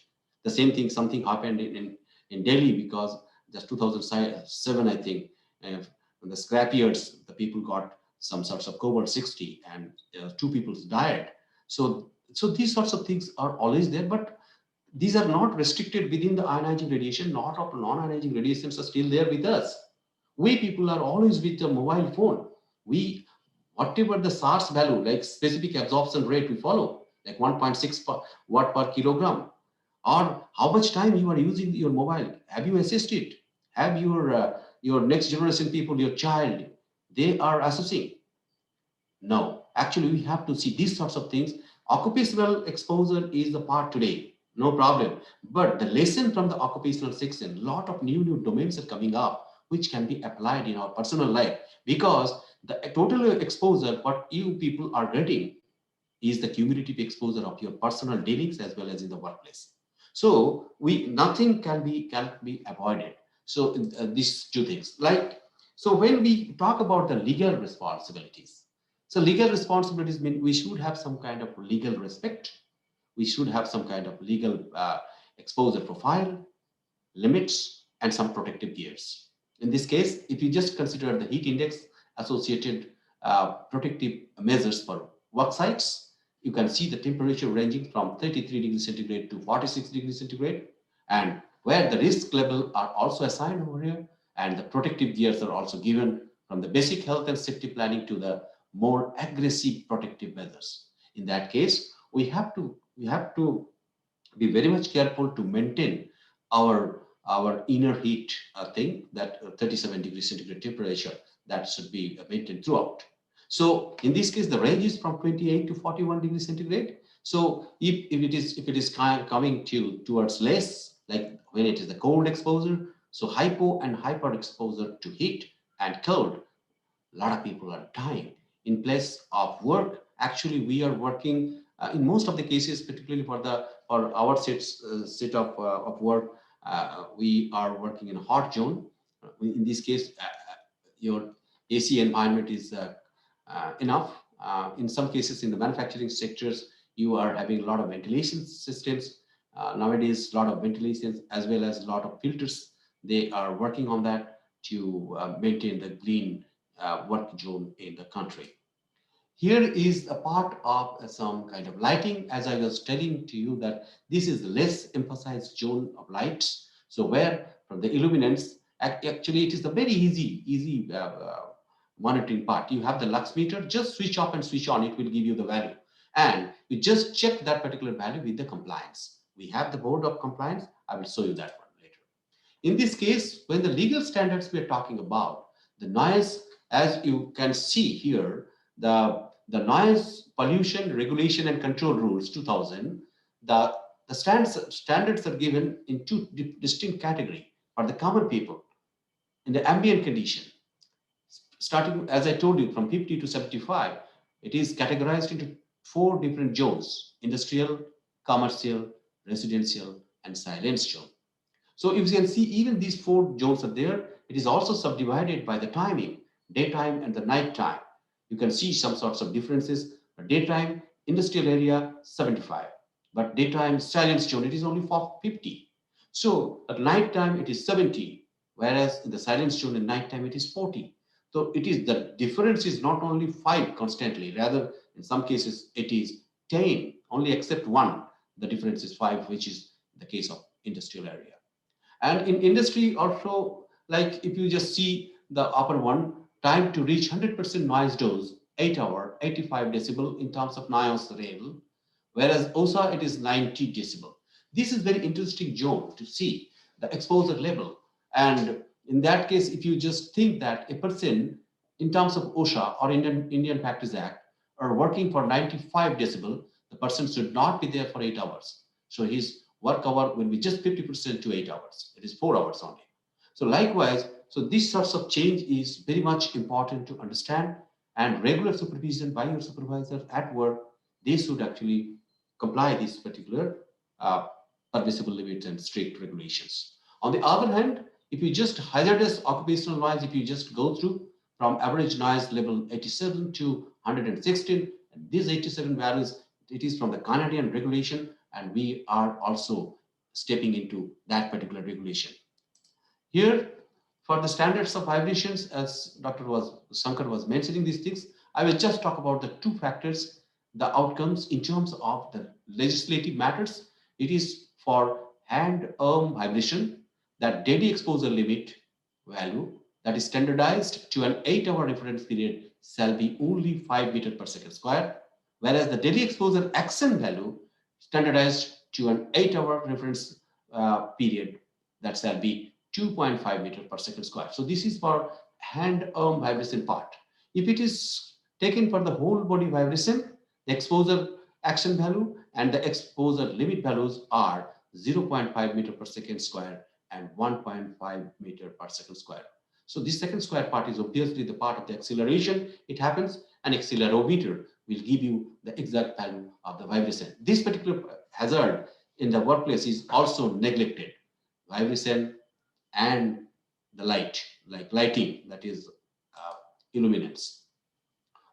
S2: The same thing, something happened in Delhi because just 2007, I think, the scrap yards, the people got some sorts of cobalt 60 and 2 people died. So these sorts of things are always there, but these are not restricted within the ionizing radiation. Not of non-ionizing radiations are still there with us. We people are always with a mobile phone. We, whatever the SARS value, like specific absorption rate we follow, like 1.6 watt per kilogram, or how much time you are using your mobile. Have you assessed it? Have your next generation people, your child, they are assessing? No, actually we have to see these sorts of things. Occupational exposure is the part today, no problem. But the lesson from the occupational section, lot of new domains are coming up, which can be applied in our personal life, because the total exposure, what you people are getting, is the cumulative exposure of your personal dealings as well as in the workplace. So nothing can be avoided. So these 2 things, like, so when we talk about the legal responsibilities, So legal responsibilities mean we should have some kind of legal respect. We should have some kind of legal exposure profile, limits, and some protective gears. In this case, if you just consider the heat index associated protective measures for work sites, you can see the temperature ranging from 33 degrees centigrade to 46 degrees centigrade, and where the risk level are also assigned over here, and the protective gears are also given from the basic health and safety planning to the more aggressive protective measures. In that case, we have to be very much careful to maintain our inner heat thing, that 37 degrees centigrade temperature that should be maintained throughout. So in this case, the range is from 28 to 41 degrees centigrade. So if it is coming towards less, like when it is the cold exposure, so hypo and hyper exposure to heat and cold, a lot of people are dying in place of work. Actually, we are working in most of the cases, particularly for our set of work. We are working in a hot zone. In this case, your AC environment is enough. In some cases, in the manufacturing sectors, you are having a lot of ventilation systems. Nowadays, a lot of ventilations as well as a lot of filters. They are working on that to maintain the green work zone in the country. Here is a part of some kind of lighting. As I was telling to you that this is the less emphasized zone of lights. So where from the illuminance, actually it is the very easy monitoring part. You have the lux meter, just switch off and switch on, it will give you the value. And you just check that particular value with the compliance. We have the board of compliance. I will show you that one later. In this case, when the legal standards we are talking about, the noise, as you can see here, the noise pollution regulation and control rules 2000, the standards are given in two distinct categories for the common people in the ambient condition. Starting, as I told you, from 50 to 75, it is categorized into four different zones: industrial, commercial, residential, and silence zone. So if you can see, even these four zones are there. It is also subdivided by the timing, daytime and the night time. You can see some sorts of differences. Daytime, industrial area, 75. But daytime silence zone, it is only for 50. So at night time, it is 70. Whereas in the silence zone in night time, it is 40. So it is, the difference is not only 5 constantly, rather in some cases it is 10, only except one. The difference is 5, which is the case of industrial area. And in industry also, like if you just see the upper one, time to reach 100% noise dose, 8 hour, 85 decibel in terms of noise level, whereas OSA it is 90 decibel. This is very interesting zone to see the exposure level. And in that case, if you just think that a person in terms of OSHA or Indian Practice Act are working for 95 decibel, the person should not be there for 8 hours. So his work hour will be just 50% to 8 hours. It is 4 hours only. So likewise, so this sorts of change is very much important to understand, and regular supervision by your supervisor at work, they should actually comply these particular permissible limits and strict regulations. On the other hand, if you just hazardous occupational noise, if you just go through from average noise level 87 to 116, and these 87 values, it is from the Canadian regulation, and we are also stepping into that particular regulation. Here, for the standards of vibrations, as Shankar was mentioning these things, I will just talk about the two factors, the outcomes in terms of the legislative matters. It is for hand-arm vibration, that daily exposure limit value that is standardized to an 8-hour reference period shall be only 5 meters per second square, whereas the daily exposure action value standardized to an 8-hour reference period that shall be 2.5 meters per second square. So this is for hand-arm vibration part. If it is taken for the whole body vibration, the exposure action value and the exposure limit values are 0.5 meter per second square and 1.5 meter per second square. So this second square part is obviously the part of the acceleration. It happens, an accelerometer will give you the exact value of the vibration. This particular hazard in the workplace is also neglected. Vibration and the light, like lighting, that is illuminance.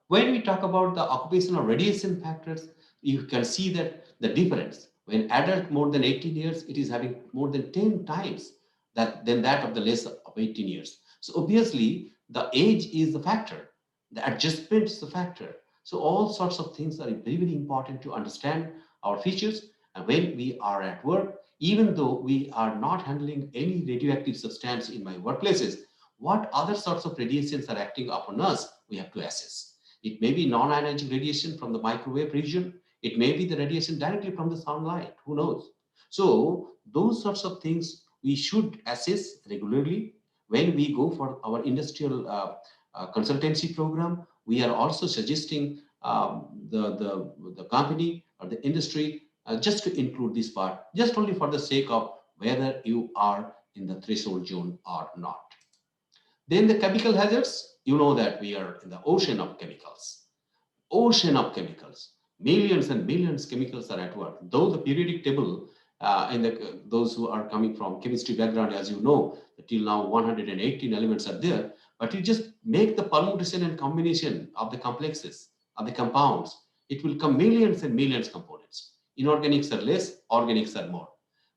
S2: When we talk about the occupational radiation factors, you can see that the difference. When adult more than 18 years, it is having more than 10 times than that of the less of 18 years. So obviously, the age is the factor, the adjustment is the factor. So all sorts of things are very, very important to understand our features. And when we are at work, even though we are not handling any radioactive substance in my workplaces, what other sorts of radiations are acting upon us, we have to assess. It may be non-ionizing radiation from the microwave region. It may be the radiation directly from the sunlight. Who knows? So those sorts of things we should assess regularly when we go for our industrial consultancy program. We are also suggesting the company or the industry just to include this part, just only for the sake of whether you are in the threshold zone or not. Then the chemical hazards, you know that we are in the ocean of chemicals. Ocean of chemicals. Millions and millions chemicals are at work. Though the periodic table, those who are coming from chemistry background, as you know, till now 118 elements are there. But you just make the permutation and combination of the complexes, of the compounds. It will come millions and millions components. Inorganics are less, organics are more.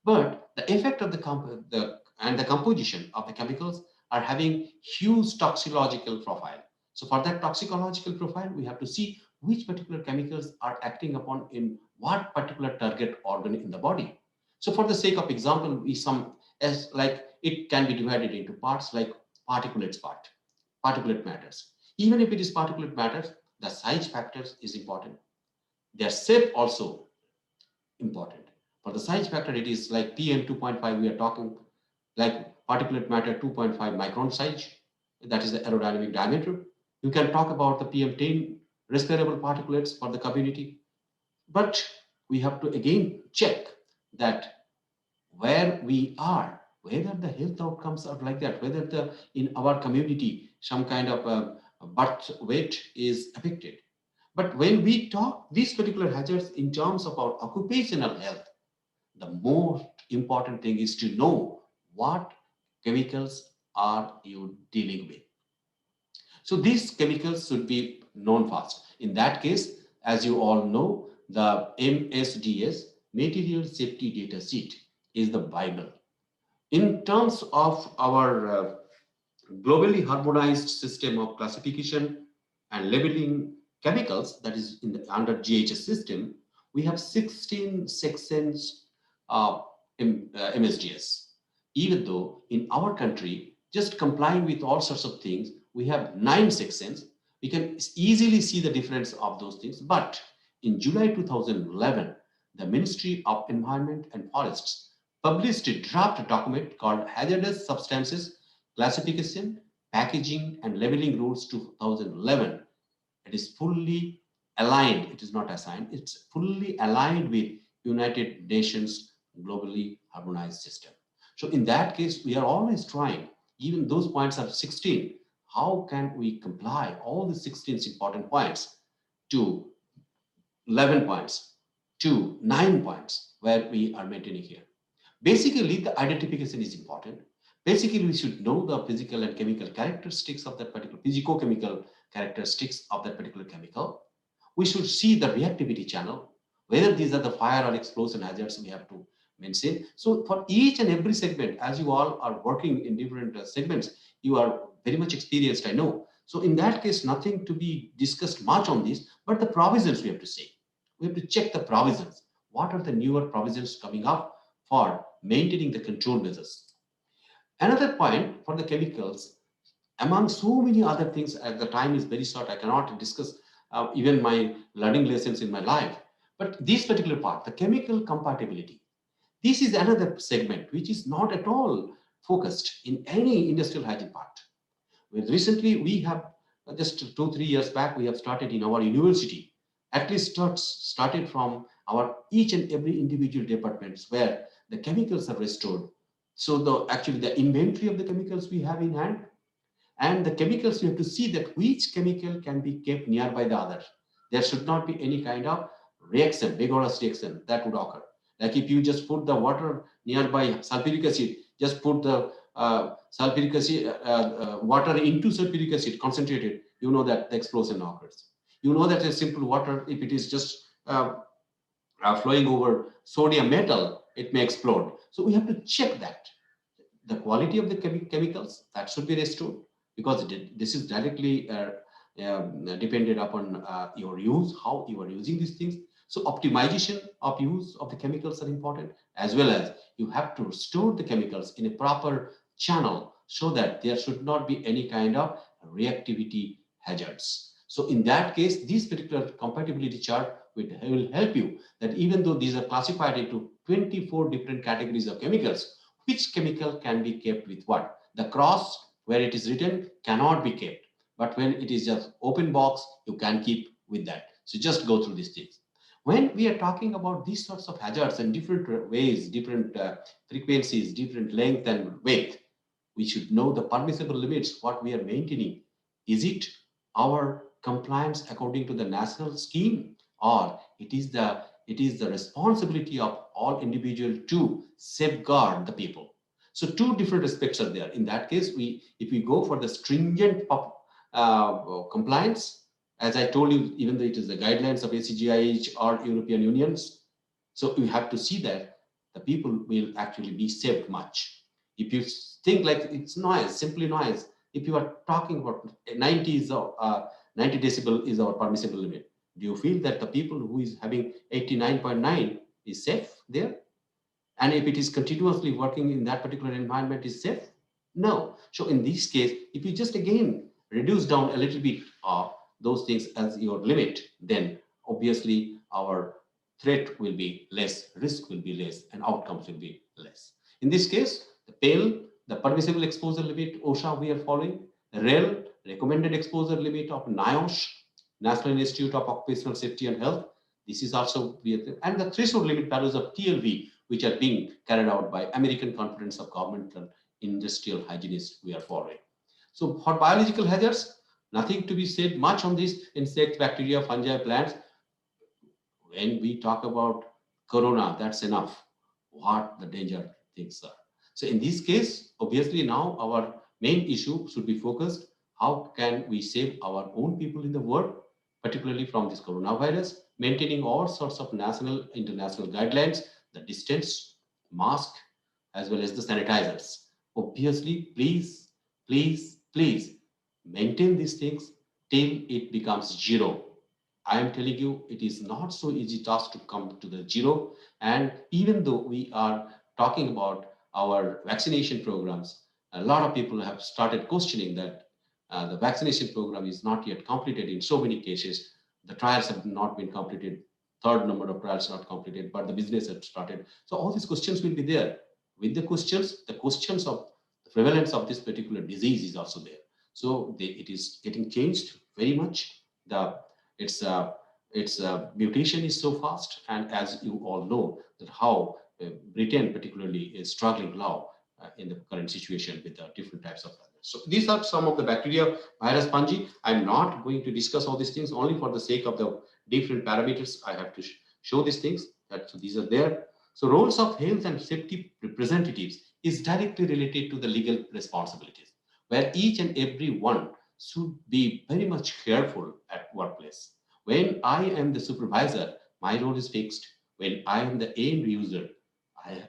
S2: But the effect of the composition of the chemicals are having huge toxicological profile. So for that toxicological profile, we have to see which particular chemicals are acting upon in what particular target organ in the body. So for the sake of example, we some as like it can be divided into parts like particulate matters. Even if it is particulate matters, the size factors is important. Their shape also important. For the size factor, it is like PM 2.5, we are talking like particulate matter 2.5 micron size, that is the aerodynamic diameter. You can talk about the PM10 respirable particulates for the community, but we have to again check that where we are, whether the health outcomes are like that, whether the in our community some kind of birth weight is affected. But when we talk these particular hazards in terms of our occupational health, the most important thing is to know what chemicals are you dealing with. So these chemicals should be known first. In that case, as you all know, the MSDS, Material Safety Data Sheet, is the Bible. In terms of our globally harmonized system of classification and labeling chemicals, that is under GHS system, we have 16 sections of MSDS. Even though in our country, just complying with all sorts of things, we have 9 sections. We can easily see the difference of those things. But in July 2011, the Ministry of Environment and Forests published a draft document called Hazardous Substances Classification, Packaging and Labeling Rules 2011. It is fully aligned. It is not assigned. It's fully aligned with United Nations globally harmonized system. So in that case, we are always trying, even those points are 16, how can we comply all the 16 important points to 11 points, to 9 points where we are maintaining here. Basically, the identification is important. Basically, we should know the physical and chemical characteristics of that particular, physico-chemical characteristics of that particular chemical. We should see the reactivity channel, whether these are the fire or explosion hazards we have to mention. So for each and every segment, as you all are working in different segments, you are very much experienced, I know. So in that case, nothing to be discussed much on this, but the provisions we have to say. We have to check the provisions. What are the newer provisions coming up for maintaining the control measures? Another point for the chemicals, among so many other things, as the time is very short, I cannot discuss even my learning lessons in my life. But this particular part, the chemical compatibility, this is another segment which is not at all focused in any industrial hygiene part. Recently, we have just 2-3 years back, we have started in our university, at least started from our each and every individual departments where the chemicals are restored. So actually the inventory of the chemicals we have in hand, and the chemicals we have to see that which chemical can be kept nearby the other. There should not be any kind of reaction, vigorous reaction that would occur. Like if you just put the water nearby sulfuric acid, just put the sulfuric acid water into sulfuric acid concentrated, you know that the explosion occurs. You know that a simple water, if it is just flowing over sodium metal, it may explode. So we have to check that. The quality of the chemicals, that should be restored, because this is directly dependent upon your use, how you are using these things. So optimization of use of the chemicals are important, as well as you have to store the chemicals in a proper channel so that there should not be any kind of reactivity hazards. So in that case, this particular compatibility chart will help you that even though these are classified into 24 different categories of chemicals, which chemical can be kept with what? The cross where it is written cannot be kept, but when it is just open box, you can keep with that. So just go through these things. When we are talking about these sorts of hazards and different ways, different frequencies, different length and width, we should know the permissible limits, what we are maintaining. Is it our compliance according to the national scheme, or it is the responsibility of all individual to safeguard the people? So two different aspects are there. In that case, if we go for the stringent compliance, as I told you, even though it is the guidelines of ACGIH or European Unions, so you have to see that the people will actually be saved much. If you think like it's noise, simply noise, if you are talking about 90 is 90 decibel is our permissible limit, do you feel that the people who is having 89.9 is safe there? And if it is continuously working in that particular environment, is safe? No. So in this case, if you just again reduce down a little bit of those things as your limit, then obviously our threat will be less, risk will be less, and outcomes will be less. In this case, the PAIL, the permissible exposure limit, OSHA, we are following. REL, recommended exposure limit of NIOSH, National Institute of Occupational Safety and Health. This is also, and the threshold limit values of TLV, which are being carried out by American Conference of Governmental Industrial Hygienists, we are following. So for biological hazards, nothing to be said much on this: insects, bacteria, fungi, plants. When we talk about corona, that's enough what the danger things are. So in this case, obviously now our main issue should be focused, how can we save our own people in the world, particularly from this coronavirus, maintaining all sorts of national, international guidelines, the distance, mask, as well as the sanitizers. Obviously, please maintain these things till it becomes zero. I am telling you, it is not so easy task to come to the zero. And even though we are talking about our vaccination programs, a lot of people have started questioning that the vaccination program is not yet completed in so many cases. The trials have not been completed. Third number of trials not completed, but the business has started. So all these questions will be there. With the questions of the prevalence of this particular disease is also there. So it is getting changed very much. Its mutation is so fast, and as you all know that how Britain particularly is struggling now in the current situation with different types of viruses. So these are some of the bacteria, virus, fungi. I'm not going to discuss all these things, only for the sake of the different parameters. I have to show these things that so these are there. So roles of health and safety representatives is directly related to the legal responsibilities, where each and every one should be very much careful at workplace. When I am the supervisor, my role is fixed. When I am the end user,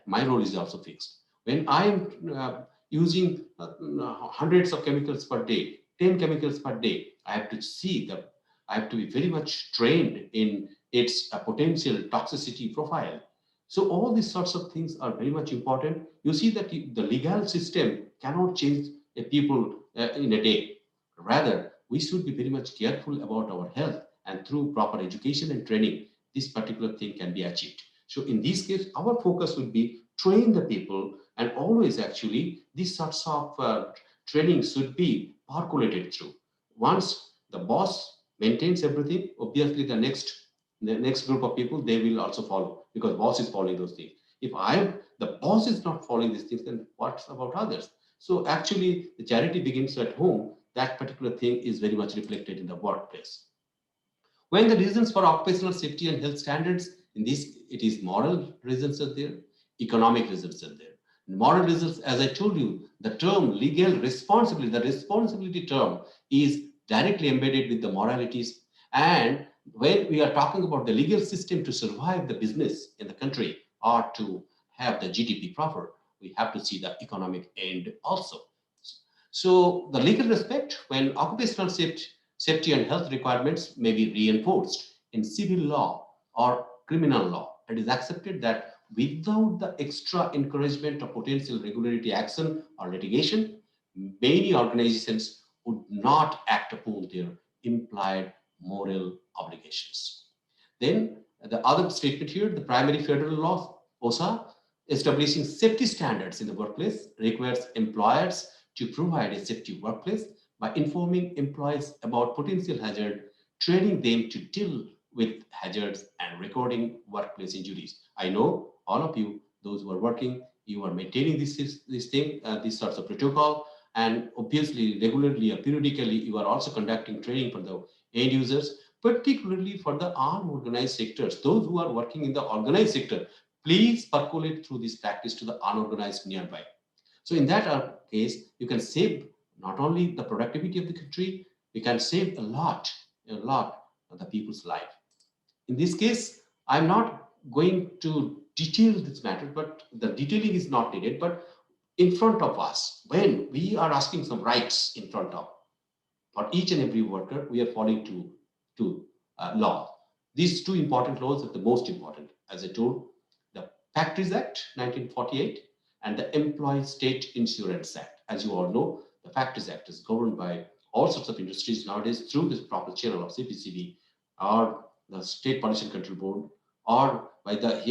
S2: my role is also fixed. When I am using hundreds of chemicals per day, 10 chemicals per day, I have to see that I have to be very much trained in its potential toxicity profile. So all these sorts of things are very much important. You see that the legal system cannot change a people in a day. Rather, we should be very much careful about our health, and through proper education and training, this particular thing can be achieved. So in this case, our focus would be train the people, and always actually these sorts of training should be percolated through. Once the boss maintains everything, obviously the next group of people, they will also follow, because boss is following those things. If the boss is not following these things, then what's about others? So actually the charity begins at home. That particular thing is very much reflected in the workplace. When the reasons for occupational safety and health standards, in this, it is moral reasons are there, economic reasons are there. Moral reasons, as I told you, the term legal responsibility, the responsibility term is directly embedded with the moralities, And when we are talking about the legal system to survive the business in the country or to have the GDP proper, we have to see the economic end also. So the legal respect when occupational safety and health requirements may be reinforced in civil law or criminal law. It is accepted that without the extra encouragement of potential regulatory action or litigation, many organizations would not act upon their implied moral obligations. Then the other statement here, the primary federal law, OSA, establishing safety standards in the workplace requires employers to provide a safety workplace by informing employees about potential hazard, training them to deal with hazards and recording workplace injuries. I know all of you, those who are working, you are maintaining these sorts of protocol, and obviously regularly or periodically you are also conducting training for the end users, particularly for the unorganized sectors. Those who are working in the organized sector, please percolate through this practice to the unorganized nearby. So in that case, you can save not only the productivity of the country, you can save a lot of the people's life. In this case, I'm not going to detail this matter, but the detailing is not needed. But in front of us, when we are asking some rights in front of for each and every worker, we are following two laws. These two important laws are the most important. As I told, the Factories Act 1948 and the Employee State Insurance Act. As you all know, the Factories Act is governed by all sorts of industries nowadays through this proper channel of CPCB or the State Pollution Control Board, or by the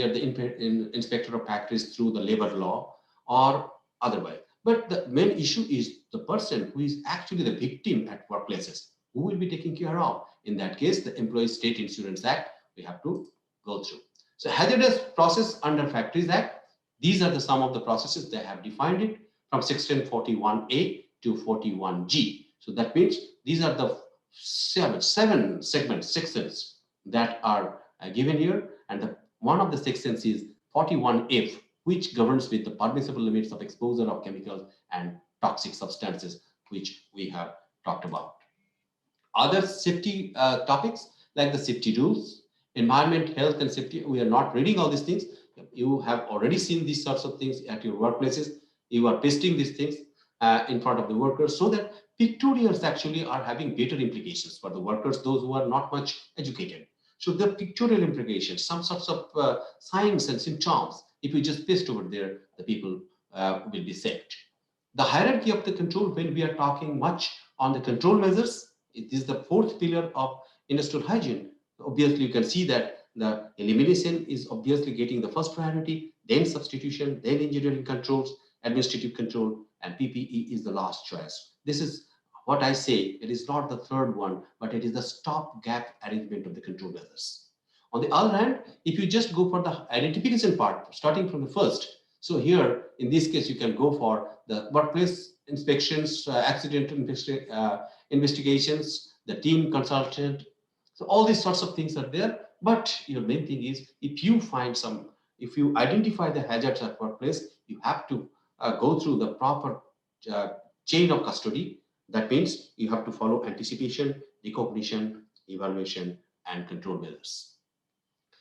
S2: Inspector of Factories through the labor law, or otherwise. But the main issue is the person who is actually the victim at workplaces. Who will be taken care of? In that case, the Employee State Insurance Act we have to go through. So hazardous process under Factories Act, these are the some of the processes they have defined it from section 41A to 41G. So that means these are the seven sections that are given here, and one of the sections is 41F, which governs with the permissible limits of exposure of chemicals and toxic substances, which we have talked about. Other safety topics like the safety rules, environment, health, and safety. We are not reading all these things. You have already seen these sorts of things at your workplaces. You are pasting these things in front of the workers so that pictorials actually are having better implications for the workers, those who are not much educated. So the pictorial implications, some sorts of signs and symptoms, if you just paste over there, the people will be saved. The hierarchy of the control, when we are talking much on the control measures, it is the fourth pillar of industrial hygiene. Obviously, you can see that the elimination is obviously getting the first priority, then substitution, then engineering controls, administrative control, and PPE is the last choice. This is what I say. It is not the third one, but it is the stopgap arrangement of the control measures. On the other hand, if you just go for the identification part, starting from the first, so here, in this case, you can go for the workplace inspections, investigations, the team consultant. So all these sorts of things are there. But your main thing is, if you identify the hazards at workplace, you have to go through the proper uh, chain of custody. That means you have to follow anticipation, recognition, evaluation, and control measures.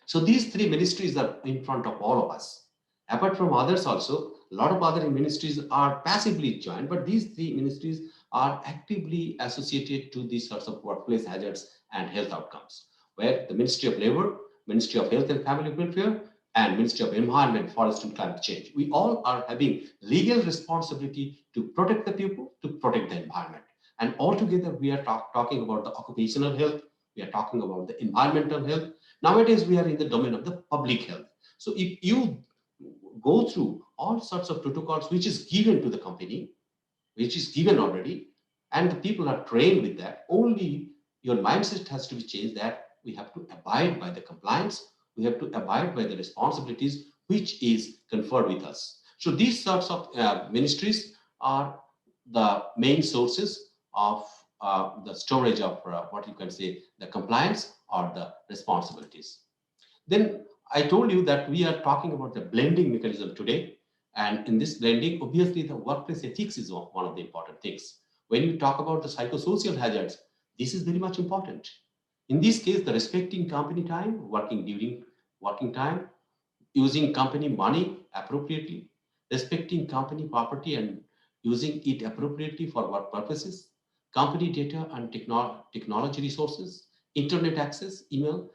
S2: So these three ministries are in front of all of us. Apart from others also, a lot of other ministries are passively joined, but these three ministries are actively associated to these sorts of workplace hazards and health outcomes, where the Ministry of Labor, Ministry of Health and Family Welfare, and Ministry of Environment, Forest and Climate Change. We all are having legal responsibility to protect the people, to protect the environment. And altogether, we are talking about the occupational health, we are talking about the environmental health. Nowadays, we are in the domain of the public health. So if you go through all sorts of protocols which is given to the company, which is given already, and the people are trained with that, only your mindset has to be changed that we have to abide by the compliance, we have to abide by the responsibilities which is conferred with us. So these sorts of ministries are the main sources of the storage of what you can say the compliance or the responsibilities. Then I told you that we are talking about the blending mechanism today. And in this blending, obviously the workplace ethics is one of the important things. When you talk about the psychosocial hazards, this is very much important. In this case, the respecting company time, working during working time, using company money appropriately, respecting company property and using it appropriately for work purposes, company data and technology resources, internet access, email,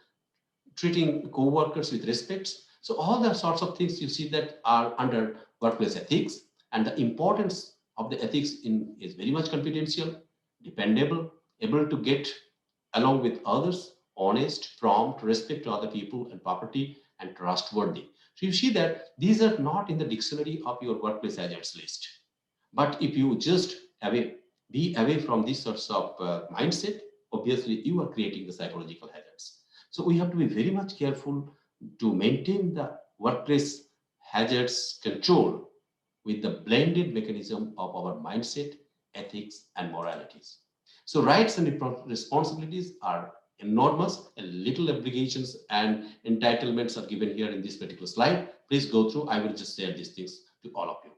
S2: treating co-workers with respect. So all the sorts of things you see that are under workplace ethics, and the importance of the ethics in is very much confidential, dependable, able to get along with others, honest, prompt, respect to other people and property, and trustworthy. So you see that these are not in the dictionary of your workplace hazards list. But if you just be away from these sorts of mindset, obviously you are creating the psychological hazards. So we have to be very much careful to maintain the workplace hazards control with the blended mechanism of our mindset, ethics, and moralities. So rights and responsibilities are enormous, and little obligations and entitlements are given here in this particular slide. Please go through. I will just share these things to all of you.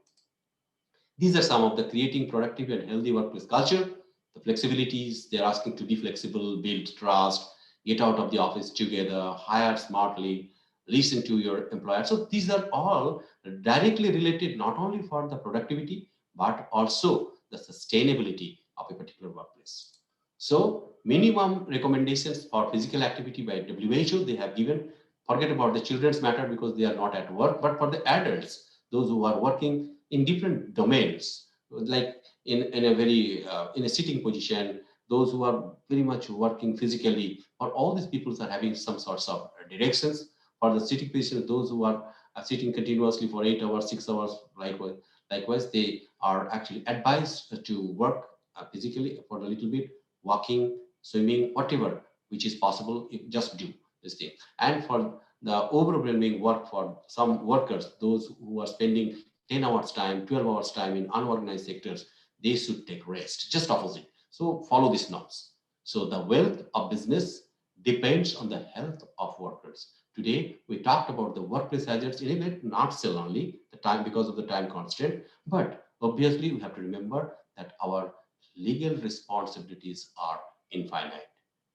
S2: These are some of the creating productive and healthy workplace culture. The flexibilities, they're asking to be flexible, build trust, get out of the office together, hire smartly, listen to your employer. So these are all directly related not only for the productivity, but also the sustainability of a particular workplace. So minimum recommendations for physical activity by WHO, they have given. Forget about the children's matter because they are not at work, but for the adults, those who are working in different domains, like in a very in a sitting position, those who are very much working physically, or all these people are having some sorts of directions. For the sitting position, those who are sitting continuously for 8 hours, 6 hours, likewise, they are actually advised to work physically for a little bit, walking, swimming, whatever which is possible, just do this thing. And for the overwhelming work for some workers, those who are spending 10 hours time, 12 hours time in unorganized sectors, they should take rest, just opposite. So follow these norms. So the wealth of business depends on the health of workers. Today, we talked about the workplace hazards in a very nutshell only, the time because of the time constraint, but obviously we have to remember that our legal responsibilities are infinite.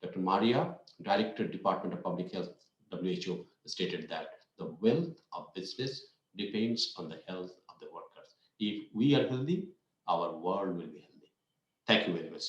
S2: Dr. Maria, Director, Department of Public Health, WHO, stated that the wealth of business depends on the health of the workers. If we are healthy, our world will be healthy. Thank you very much.